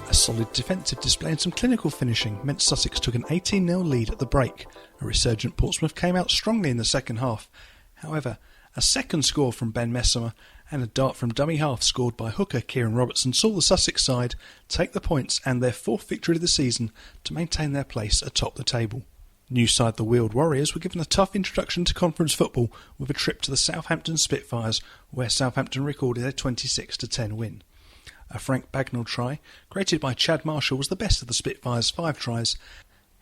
A solid defensive display and some clinical finishing meant Sussex took an 18-0 lead at the break. A resurgent Portsmouth came out strongly in the second half. However, a second score from Ben Messimer and a dart from dummy half scored by hooker Kieran Robertson saw the Sussex side take the points and their 4th victory of the season to maintain their place atop the table. New side the Weald Warriors were given a tough introduction to conference football with a trip to the Southampton Spitfires, where Southampton recorded a 26-10 win. A Frank Bagnall try, created by Chad Marshall, was the best of the Spitfires' 5 tries.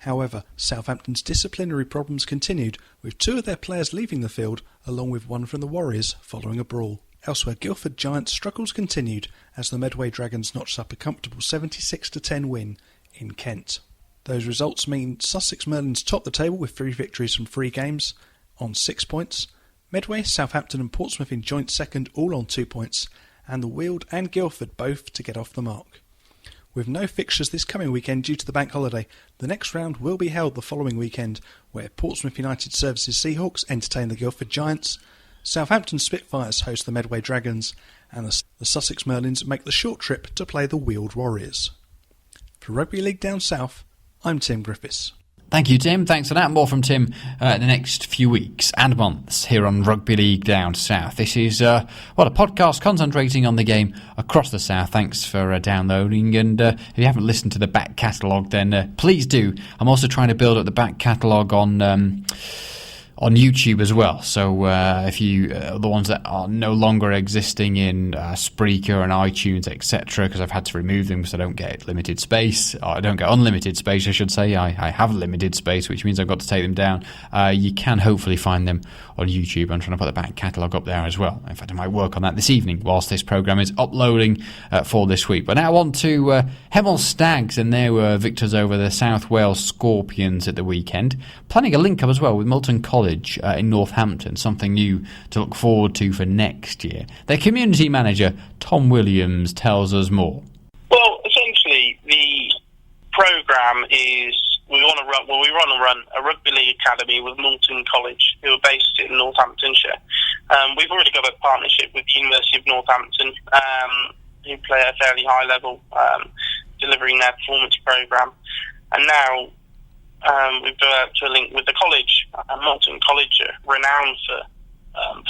However, Southampton's disciplinary problems continued, with 2 of their players leaving the field, along with 1 from the Warriors, following a brawl. Elsewhere, Guildford Giants' struggles continued as the Medway Dragons notched up a comfortable 76-10 win in Kent. Those results mean Sussex Merlins top the table with 3 victories from 3 games on 6 points. Medway, Southampton and Portsmouth in joint second, all on 2 points, and the Weald and Guildford both to get off the mark. With no fixtures this coming weekend due to the bank holiday, the next round will be held the following weekend, where Portsmouth United Services Seahawks entertain the Guildford Giants, Southampton Spitfires host the Medway Dragons, and the Sussex Merlins make the short trip to play the Weald Warriors. For Rugby League Down South, I'm Tim Griffiths. Thank you, Tim. Thanks for that. More from Tim in the next few weeks and months here on Rugby League Down South. This is a podcast concentrating on the game across the South. Thanks for downloading. And if you haven't listened to the back catalogue, then please do. I'm also trying to build up the back catalogue on YouTube as well. So if you the ones that are no longer existing in Spreaker and iTunes, etc., because I've had to remove them because I don't get limited space. Or I don't get unlimited space, I should say. I have limited space, which means I've got to take them down. You can hopefully find them on YouTube. I'm trying to put the back catalogue up there as well. In fact, I might work on that this evening whilst this programme is uploading for this week. But now on to Hemel Stags, and they were victors over the South Wales Scorpions at the weekend. Planning a link-up as well with Milton College in Northampton, something new to look forward to for next year. Their community manager, Tom Williams, tells us more. Well, essentially, the programme is we want to run a rugby league academy with Milton College, who are based in Northamptonshire. We've already got a partnership with the University of Northampton, who play at a fairly high level, delivering their performance programme. And now we've developed a link with the college. Milton College are renowned for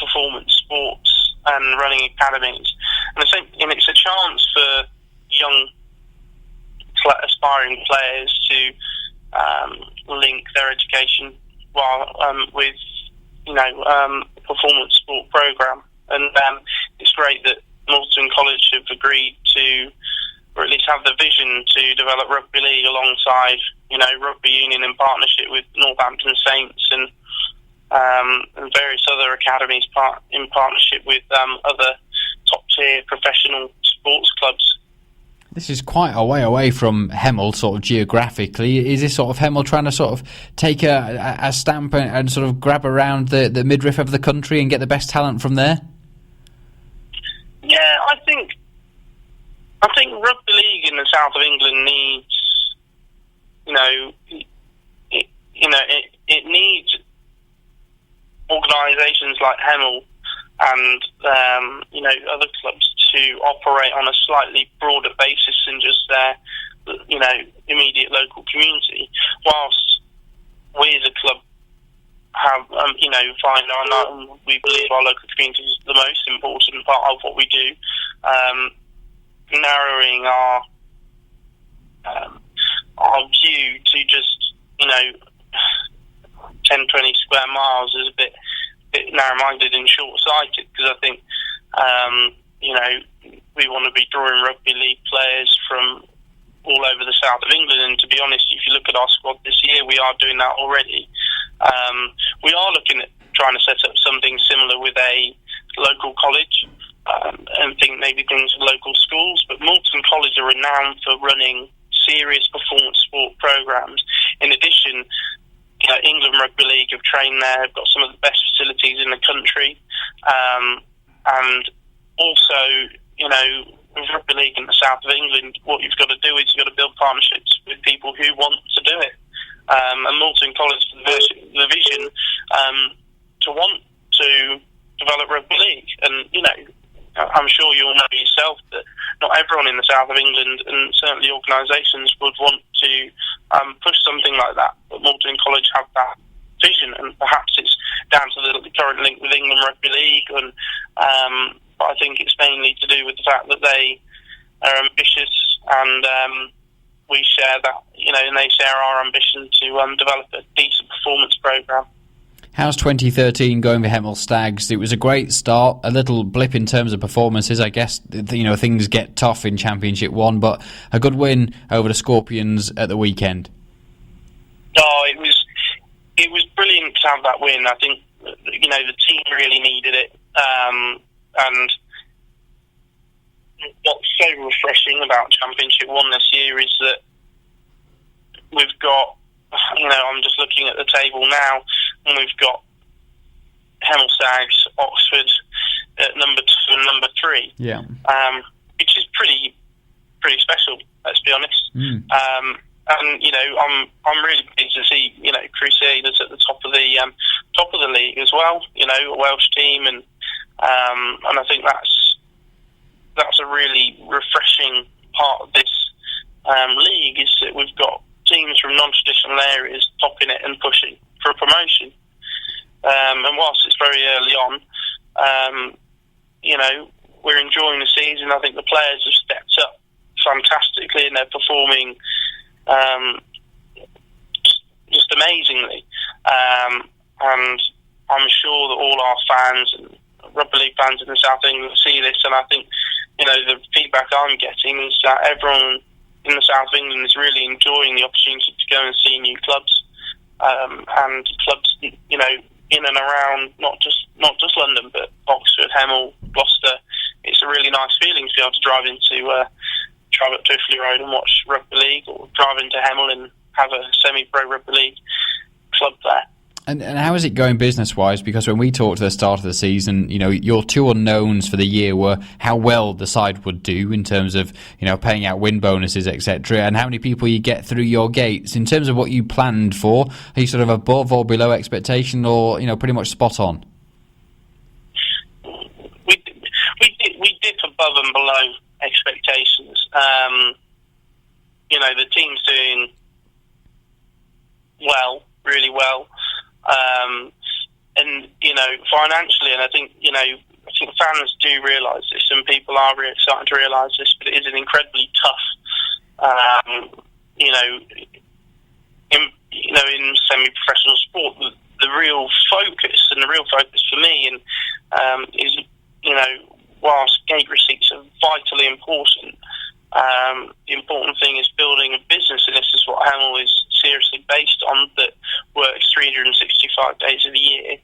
performance sports and running academies. and it's a chance for young aspiring players to link their education with performance sport program, and it's great that Malton College have agreed to, or at least have the vision to develop rugby league alongside rugby union in partnership with Northampton Saints and various other academies in partnership with other top tier professional sports clubs. This is quite a way away from Hemel, sort of geographically. Is this sort of Hemel trying to sort of take a stamp and sort of grab around the midriff of the country and get the best talent from there? Yeah, I think rugby league in the south of England needs, it needs organisations like Hemel and other clubs to operate on a slightly broader basis than just their immediate local community. Whilst we as a club have we believe our local community is the most important part of what we do, narrowing our view to just 10-20 square miles is a bit narrow-minded and short-sighted, because I think we want to be drawing rugby league players from all over the south of England, and to be honest, if you look at our squad this year, we are doing that already. We are looking at trying to set up something similar with a local college, and think maybe things with local schools, but Malton College are renowned for running serious performance sport programs. In addition, England Rugby League have trained there, have got some of the best facilities in the country, and also, with Rugby League in the south of England, what you've got to do is you've got to build partnerships with people who want to do it. And Malton College has the vision to want to develop rugby league. And, I'm sure you'll know yourself that not everyone in the south of England, and certainly organisations, would want to push something like that. But Malton College have that vision, and perhaps it's down to the current link with England Rugby League, and but I think it's mainly to do with the fact that they are ambitious, and we share that, and they share our ambition to develop a decent performance programme. How's 2013 going for Hemel Stags? It was a great start, a little blip in terms of performances. I guess things get tough in Championship 1, but a good win over the Scorpions at the weekend. Oh, it was brilliant to have that win. I think the team really needed it, and what's so refreshing about Championship 1 this year is that we've got, I'm just looking at the table now, and we've got Hemel Stags, Oxford at number 2 and number 3. Yeah. Which is pretty special, let's be honest. And I'm really pleased to see Crusaders at the top of the league as well. A Welsh team, and I think that's a really refreshing part of this league, is that we've got teams from non-traditional areas topping it and pushing for a promotion. And whilst it's very early on, we're enjoying the season. I think the players have stepped up fantastically, and they're performing just amazingly. And I'm sure that all our fans and rugby league fans in the South of England see this, and I think the feedback I'm getting is that everyone in the South of England is really enjoying the opportunity to go and see new clubs, and clubs in and around not just London, but Oxford, Hemel, Gloucester. It's a really nice feeling to be able to drive up to Iffley Road and watch rugby league, or drive into Hemel and have a semi-pro rugby league club there. And how is it going business-wise? Because when we talked at the start of the season, your two unknowns for the year were how well the side would do in terms of, paying out win bonuses, etc., and how many people you get through your gates. In terms of what you planned for, are you sort of above or below expectation, or, pretty much spot on? We dip above and below expectations. The team's doing well, really well. And financially, and I think think fans do realise this, and people are really starting to realise this, but it is an incredibly tough, in semi-professional sport. The real focus for me is, whilst gate receipts are vitally important, the important thing is building a business, and this is what Hemel is seriously based on, that works 365 days of the year,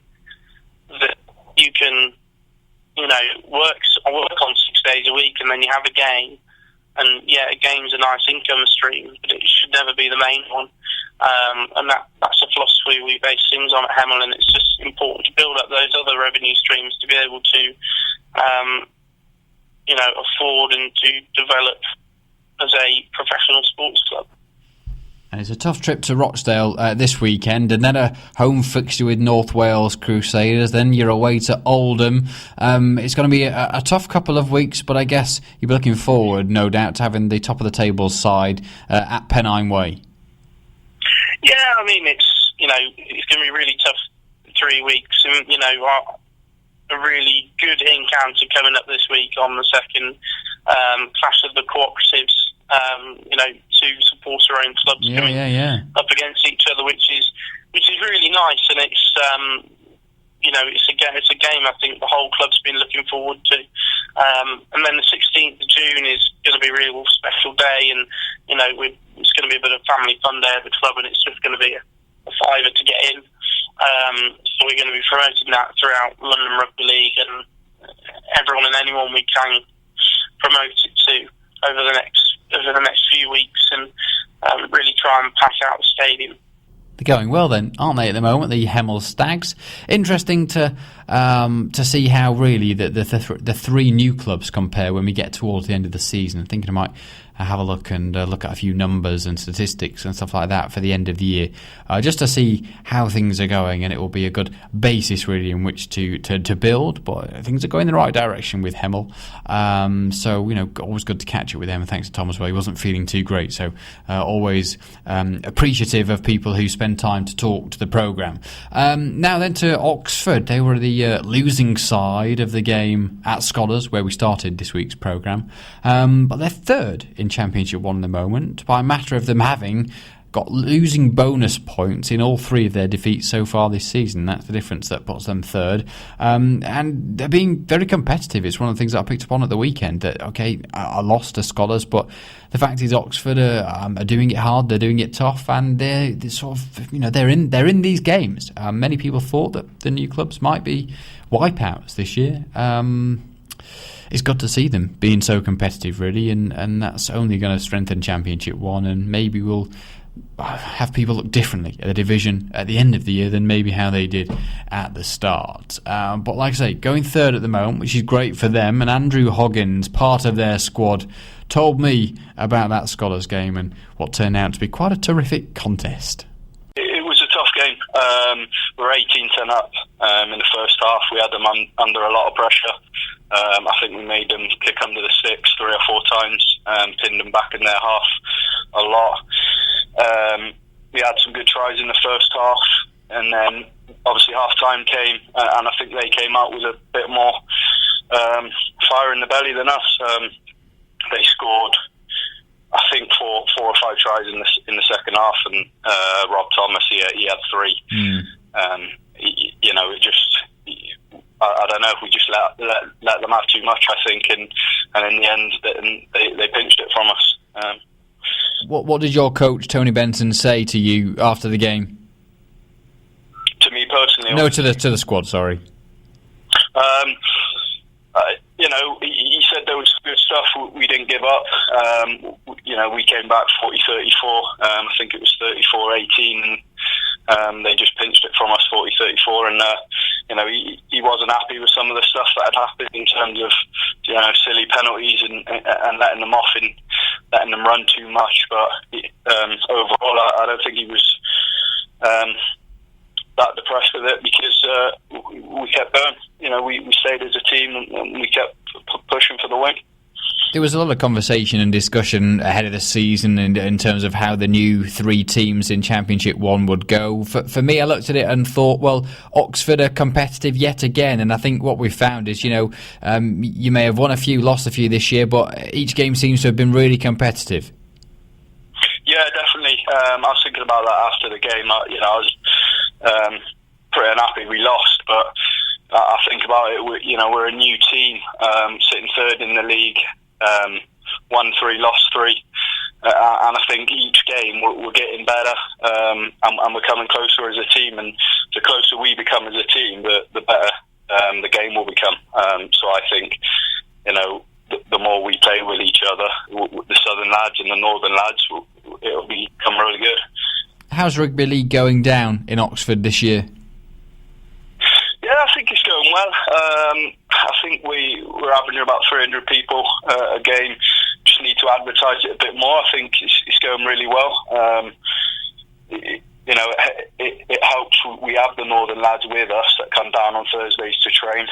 that you can, work on 6 days a week, and then you have a game, and yeah, a game's a nice income stream, but it should never be the main one. And that's a philosophy we base things on at Hemel, and it's just important to build up those other revenue streams to be able to, afford and to develop as a professional sports club. And it's a tough trip to Rochdale this weekend, and then a home fixture with North Wales Crusaders. Then you're away to Oldham. It's going to be a tough couple of weeks, but I guess you'll be looking forward, no doubt, to having the top of the table side at Pennine Way. Yeah, I mean, it's going to be really tough 3 weeks, and a really good encounter coming up this week on the second clash of the cooperatives. Two supporter-owned clubs coming up against each other, which is really nice, and it's a game I think the whole club's been looking forward to. And then the 16th of June is going to be a real special day, and it's going to be a bit of family fun day at the club, and it's just going to be a fiver to get in. So we're going to be promoting that throughout London Rugby League, and everyone and anyone we can promote it to over the next few weeks, and really try and pack out the stadium. They're going well then, aren't they, at the moment, the Hemel Stags? Interesting to see how really the three new clubs compare when we get towards the end of the season. I'm thinking I might have a look and look at a few numbers and statistics and stuff like that for the end of the year, just to see how things are going, and it will be a good basis really in which to build. But things are going in the right direction with Hemel, so always good to catch up with them, and thanks to Tom as well. He wasn't feeling too great, so always appreciative of people who spend time to talk to the programme. Now then to Oxford. They were the losing side of the game at Skolars, where we started this week's programme, but they're third in Championship 1 at the moment, by a matter of them having got losing bonus points in all three of their defeats so far this season. That's the difference that puts them third, and they're being very competitive. It's one of the things that I picked up on at the weekend, that I lost to Skolars, but the fact is Oxford are doing it hard, they're doing it tough, and they're sort of they're in these games. Many people thought that the new clubs might be wipeouts this year. It's good to see them being so competitive, really, and that's only going to strengthen Championship 1, and maybe we'll have people look differently at the division at the end of the year than maybe how they did at the start. But like I say, going third at the moment, which is great for them, and Andrew Hoggins, part of their squad, told me about that Skolars game and what turned out to be quite a terrific contest. It was a tough game. We were 18-10 up in the first half. We had them under a lot of pressure. I think we made them kick under the sticks 3 or 4 times, pinned them back in their half a lot. We had some good tries in the first half, and then obviously half-time came, and I think they came out with a bit more fire in the belly than us. They scored, I think, 4 or 5 tries in the second half, and Rob Thomas, he had 3. It just, I don't know, we just let them have too much, I think, and in the end they pinched it from us. What did your coach Tony Benson say to you after the game? To me personally? No, to the squad. Sorry. He said there was good stuff. We didn't give up. We came back 40-34. I think it was 34-18, and they just pinched it from us 40-34. And he wasn't happy with some of the stuff that had happened in terms of silly penalties and letting them off and letting them run too much. But overall, I don't think he was that depressed with it, because we kept going. We stayed as a team, and we kept pushing for the win. There was a lot of conversation and discussion ahead of the season in terms of how the new 3 teams in Championship 1 would go. For me, I looked at it and thought, well, Oxford are competitive yet again, and I think what we've found is, you may have won a few, lost a few this year, but each game seems to have been really competitive. Yeah, definitely. I was thinking about that after the game. I was pretty unhappy we lost, but I think about it. We're a new team, sitting third in the league, won 3, lost 3, and I think each game we're getting better, and we're coming closer as a team. And the closer we become as a team, the better the game will become. So I think, the more we play with each other, the southern lads and the northern lads, it'll become really good. How's rugby league going down in Oxford this year? Yeah, I think it's going well. I think we're averaging about 300 people a game. Just need to advertise it a bit more. I think it's going really well. It helps. We have the northern lads with us that come down on Thursdays to train.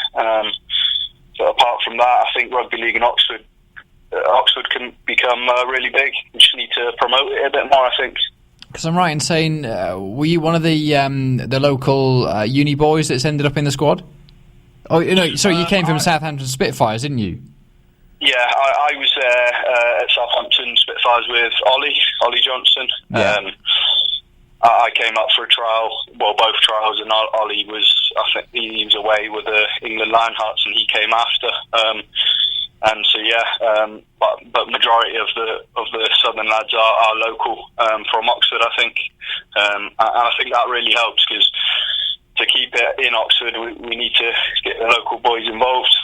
So apart from that, I think rugby league in Oxford can become really big. We just need to promote it a bit more, I think. Because I'm right in saying, were you one of the local uni boys that's ended up in the squad? Oh, sorry, you came from Southampton Spitfires, didn't you? Yeah, I was there at Southampton Spitfires with Ollie Johnson. Yeah. I came up for a trial, well, both trials, and Ollie I think he was away with the England Lionhearts, and he came after. And so but majority of the southern lads are local from Oxford, I think, and I think that really helps, because to keep it in Oxford, we need to get the local boys involved.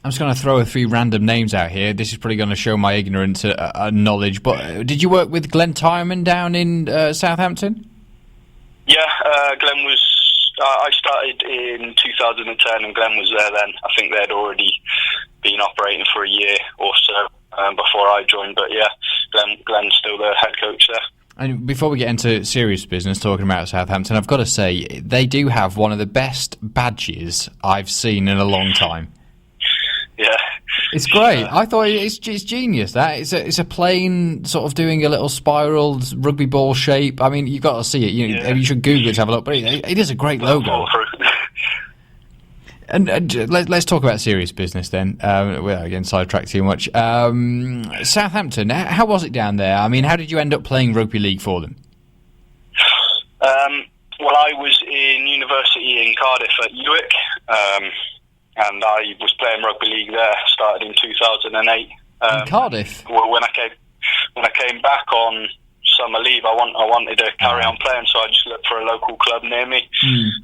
I'm just going to throw a few random names out here. This is probably going to show my ignorance and knowledge, but did you work with Glenn Tyreman down in Southampton? Yeah, Glenn was... I started in 2010 and Glenn was there then. I think they'd already been operating for a year or so before I joined, but yeah, Glenn's still the head coach there. And before we get into serious business, talking about Southampton, I've got to say, they do have one of the best badges I've seen in a long time. Yeah. It's great. I thought it's genius. That it's a plane sort of doing a little spiraled rugby ball shape. I mean, you've got to see it. You should Google it to have a look. But it is a great logo. And let's talk about serious business then. Without getting sidetracked too much. Southampton. How was it down there? I mean, how did you end up playing rugby league for them? Well, I was in university in Cardiff at UWIC. And I was playing rugby league there. Started in 2008. In Cardiff. Well, when I came back on summer leave, I wanted to carry on playing, so I just looked for a local club near me.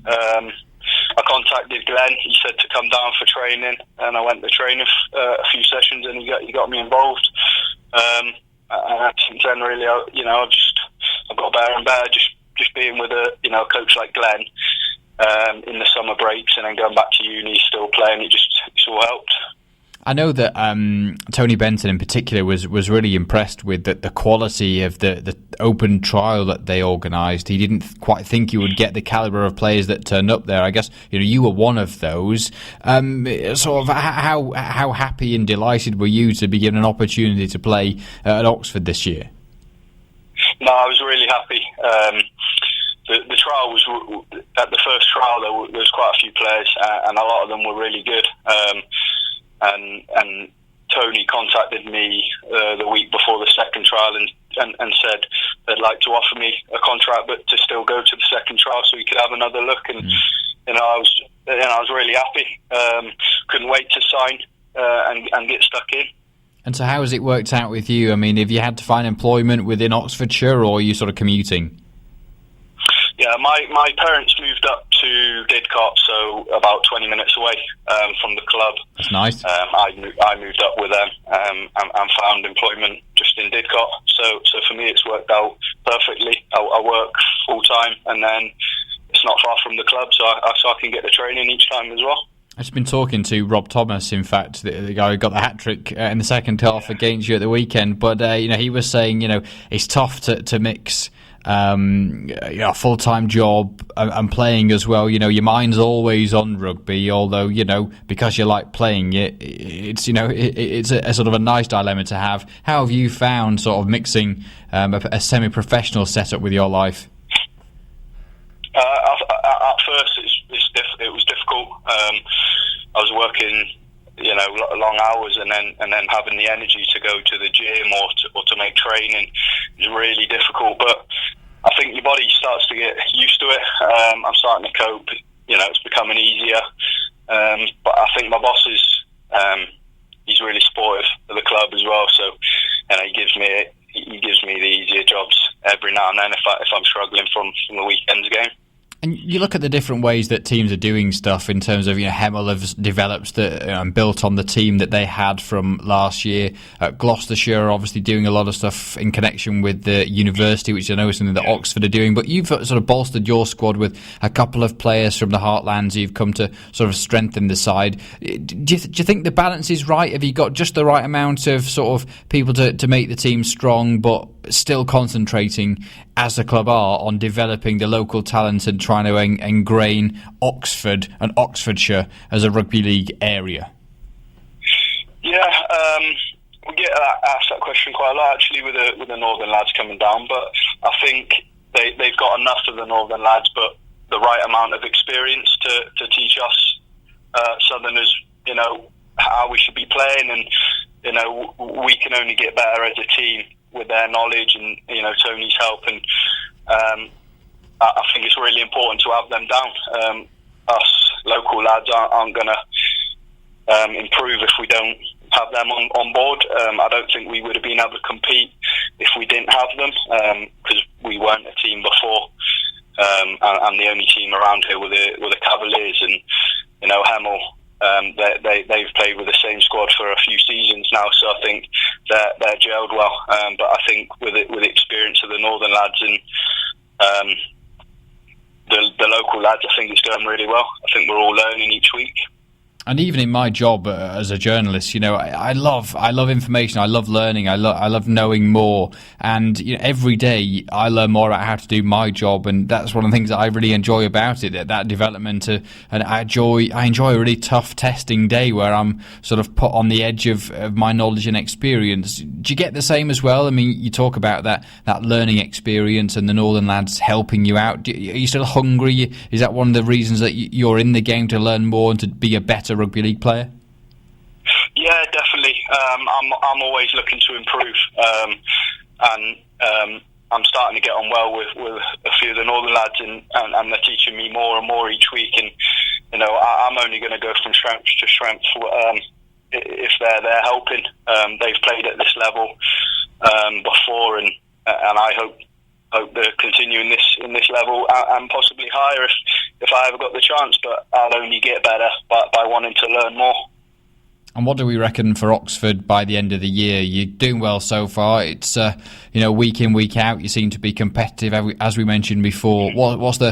I contacted Glenn. He said to come down for training, and I went to train a few sessions, and he got me involved. And since then, really, I've got better and better. Just being with a coach like Glenn. In the summer breaks and then going back to uni, still playing, it's all helped. I know that Tony Benton in particular was really impressed with the quality of the open trial that they organised. He didn't quite think you would get the calibre of players that turned up there. I guess you were one of those. Sort of how happy and delighted were you to be given an opportunity to play at Oxford this year? No, I was really happy. The trial was, at the first trial there was quite a few players, and a lot of them were really good. And Tony contacted me the week before the second trial and said they'd like to offer me a contract, but to still go to the second trial so we could have another look. And I was really happy. Couldn't wait to sign and get stuck in. And so, how has it worked out with you? I mean, have you had to find employment within Oxfordshire, or are you sort of commuting? Yeah, my parents moved up to Didcot, so about 20 minutes away from the club. That's nice. I moved up with them and found employment just in Didcot. So for me, it's worked out perfectly. I work full time, and then it's not far from the club, so I can get the training each time as well. I've just been talking to Rob Thomas, in fact, the guy who got the hat-trick in the second half against you at the weekend. But, he was saying, it's tough to mix a full-time job and playing as well. Your mind's always on rugby, although, because you like playing it, it's a sort of a nice dilemma to have. How have you found sort of mixing a semi-professional setup with your life? At first, it was difficult. I was working, long hours, and then having the energy to go to the gym or to make training is really difficult. But I think your body starts to get used to it. I'm starting to cope. It's becoming easier. But I think my boss he's really supportive of the club as well. So, he gives me the easier jobs every now and then if I'm struggling from the weekend's game. And you look at the different ways that teams are doing stuff in terms of, Hemel have developed and built on the team that they had from last year. Gloucestershire are obviously doing a lot of stuff in connection with the university, which I know is something that Oxford are doing. But you've sort of bolstered your squad with a couple of players from the Heartlands who've come to sort of strengthen the side. Do you think the balance is right? Have you got just the right amount of sort of people to make the team strong, but still concentrating, as the club are, on developing the local talent and trying to ingrain Oxford and Oxfordshire as a rugby league area? Yeah, we get asked that question quite a lot actually with the Northern lads coming down, but I think they've got enough of the Northern lads, but the right amount of experience to teach us Southerners, how we should be playing, and we can only get better as a team with their knowledge and Tony's help, and I think it's really important to have them down. Us local lads aren't going to improve if we don't have them on board. I don't think we would have been able to compete if we didn't have them, because we weren't a team before, and the only team around here were the Cavaliers, and Hemel. They've played with the same squad for a few seasons now, so I think they're gelled well. But I think with the experience of the Northern lads and the local lads, I think it's going really well. I think we're all learning each week. And even in my job as a journalist, I love information. I love learning. I love knowing more. And every day I learn more about how to do my job, and that's one of the things that I really enjoy about it. That development, and I enjoy a really tough testing day where I'm sort of put on the edge of my knowledge and experience. Do you get the same as well? I mean, you talk about that learning experience and the Northern lads helping you out. Are you still hungry? Is that one of the reasons that you're in the game, to learn more and to be a better rugby league player? Yeah, definitely. I'm always looking to improve, and I'm starting to get on well with a few of the Northern lads, and they're teaching me more and more each week. And I'm only going to go from strength to strength if they're there helping. They've played at this level before, and I hope they're continuing in this level and possibly higher if I ever got the chance. But I'll only get better by wanting to learn more. And what do we reckon for Oxford by the end of the year? You're doing well so far. It's week in, week out. You seem to be competitive, as we mentioned before. What's the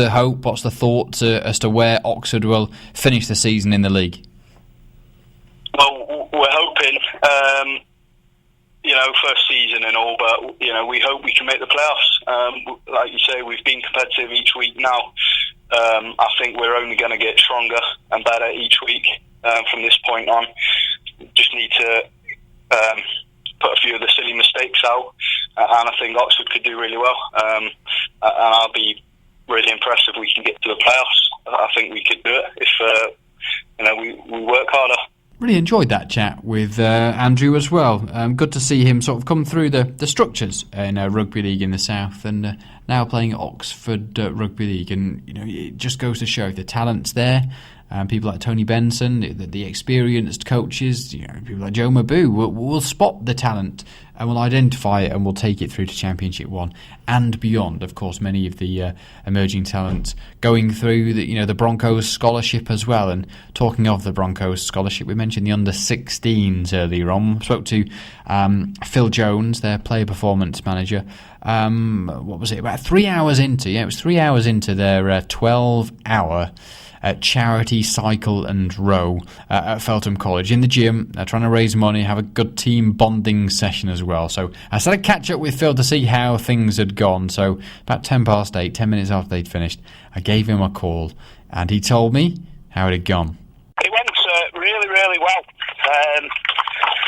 hope? What's the thought as to where Oxford will finish the season in the league? Well, we're hoping. First season and all, but we hope we can make the playoffs. Like you say, we've been competitive each week now. I think we're only going to get stronger and better each week from this point on. Just need to put a few of the silly mistakes out, and I think Oxford could do really well. And I'll be really impressed if we can get to the playoffs. I think we could do it if we work harder. Really enjoyed that chat with Andrew as well. Good to see him sort of come through the structures in rugby league in the south, and now playing at Oxford Rugby League. And it just goes to show the talent's there. People like Tony Benson, the experienced coaches, people like Joe Mabou will spot the talent and will identify it and will take it through to Championship 1 and beyond. Of course, many of the emerging talent going through the Broncos scholarship as well. And talking of the Broncos scholarship, we mentioned the under-16s earlier on. We spoke to Phil Jones, their player performance manager. What was it? About 3 hours into? Yeah, it was 3 hours into their 12-hour charity cycle and row at Feltham College in the gym. They're trying to raise money, have a good team bonding session as well. So I started to catch up with Phil to see how things had gone. So about 8:10, 10 minutes after they'd finished, I gave him a call and he told me how it had gone. It went really, really well.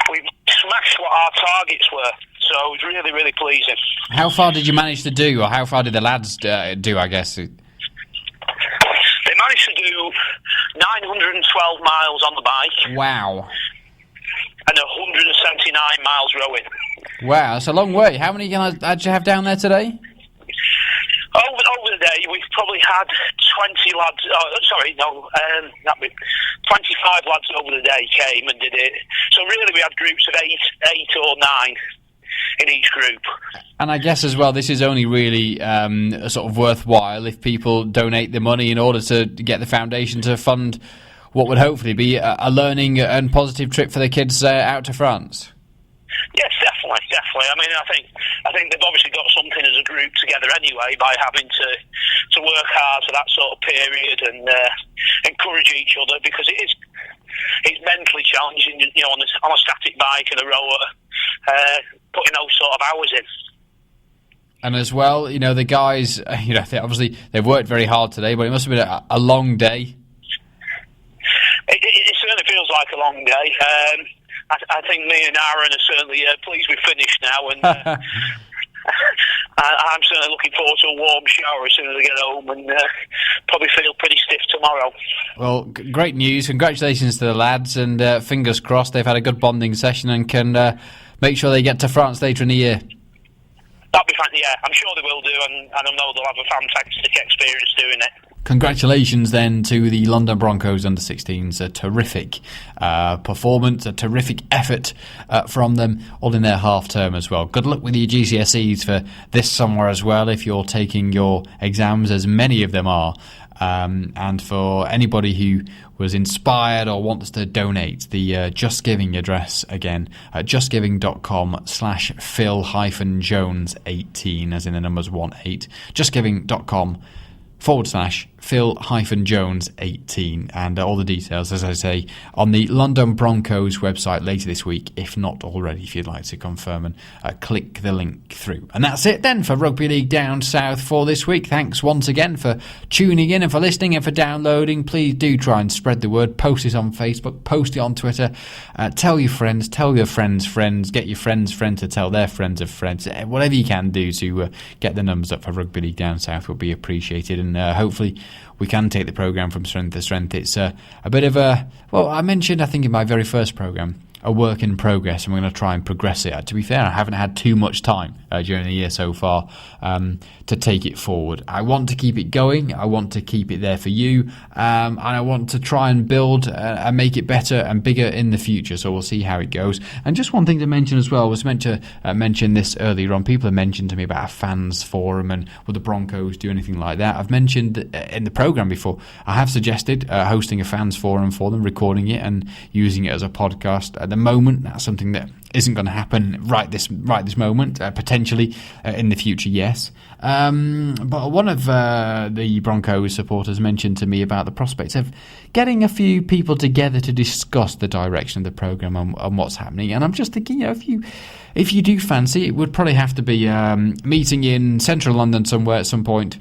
We smashed what our targets were, so it was really, really pleasing. How far did you manage to do, or how far did the lads do, I guess? They managed to do 912 miles on the bike. Wow. And 179 miles rowing. Wow, that's a long way. How many did you have down there today? Over the day, we've probably had 20 lads. 25 lads over the day came and did it. So really, we had groups of eight or nine in each group. And I guess as well, this is only really sort of worthwhile if people donate the money in order to get the foundation to fund what would hopefully be a learning and positive trip for the kids out to France. Yes, definitely. I mean, I think they've obviously got something as a group together anyway by having to work hard for that sort of period and encourage each other, because it's mentally challenging, you know, on a static bike and a rower, putting those sort of hours in. And as well, you know, the guys, you know, they've worked very hard today, but it must have been a long day. It certainly feels like a long day. I think me and Aaron are certainly pleased we've finished now, and I'm certainly looking forward to a warm shower as soon as I get home, and probably feel pretty stiff tomorrow. Well, great news. Congratulations to the lads, and fingers crossed they've had a good bonding session and can make sure they get to France later in the year. That'll be fun, yeah. I'm sure they will do, and I know they'll have a fantastic experience doing it. Congratulations then to the London Broncos under-16s. A terrific performance, a terrific effort from them, all in their half-term as well. Good luck with your GCSEs for this summer as well, if you're taking your exams, as many of them are. And for anybody who was inspired or wants to donate, the Just Giving address again, justgiving.com/Phil-Jones18, as in the numbers 18, justgiving.com/Phil-Jones18, and all the details, as I say, on the London Broncos website later this week, if not already, if you'd like to confirm, and click the link through. And that's it then for Rugby League Down South for this week. Thanks once again for tuning in and for listening and for downloading. Please do try and spread the word. Post it on Facebook, post it on Twitter, tell your friends, tell your friends' friends, get your friends' friends to tell their friends of friends. Whatever you can do to get the numbers up for Rugby League Down South will be appreciated, and hopefully we can take the programme from strength to strength. It's a bit of I mentioned, I think in my very first programme, a work in progress, and we're going to try and progress it. To be fair, I haven't had too much time during the year so far to take it forward. I want to keep it going, I want to keep it there for you, and I want to try and build and make it better and bigger in the future, so we'll see how it goes. And just one thing to mention as well, I was meant to mention this earlier on. People have mentioned to me about a fans forum and will the Broncos do anything like that. I've mentioned in the programme before, I have suggested hosting a fans forum for them, recording it and using it as a podcast. At the moment, that's something that isn't going to happen right this moment. Potentially in the future, yes. But one of the Broncos supporters mentioned to me about the prospects of getting a few people together to discuss the direction of the programme and what's happening. And I'm just thinking, you know, if you do fancy, it would probably have to be meeting in central London somewhere at some point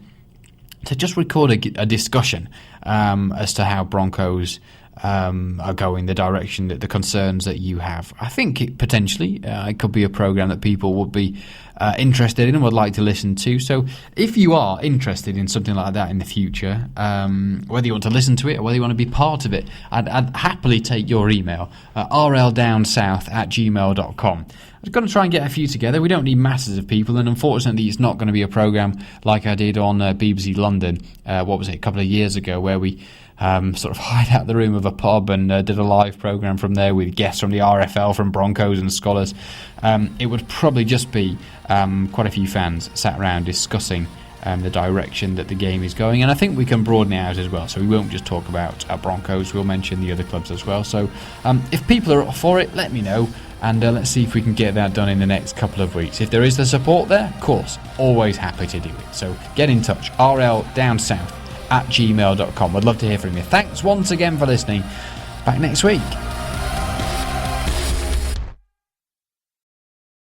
to just record a discussion as to how Broncos are going, the direction, that the concerns that you have. I think it potentially it could be a programme that people would be interested in and would like to listen to. So if you are interested in something like that in the future, whether you want to listen to it or whether you want to be part of it, I'd happily take your email, rldownsouth@gmail.com. I'm going to try and get a few together. We don't need masses of people, and unfortunately it's not going to be a programme like I did on BBC London, a couple of years ago, where we sort of hide out the room of a pub and did a live programme from there with guests from the RFL, from Broncos and Skolars. It would probably just be quite a few fans sat around discussing the direction that the game is going, and I think we can broaden it out as well, so we won't just talk about Broncos, we'll mention the other clubs as well. So if people are up for it, let me know, and let's see if we can get that done in the next couple of weeks. If there is the support there, of course, always happy to do it. So get in touch, rldownsouth at gmail.com. I'd love to hear from you. Thanks once again for listening. Back next week.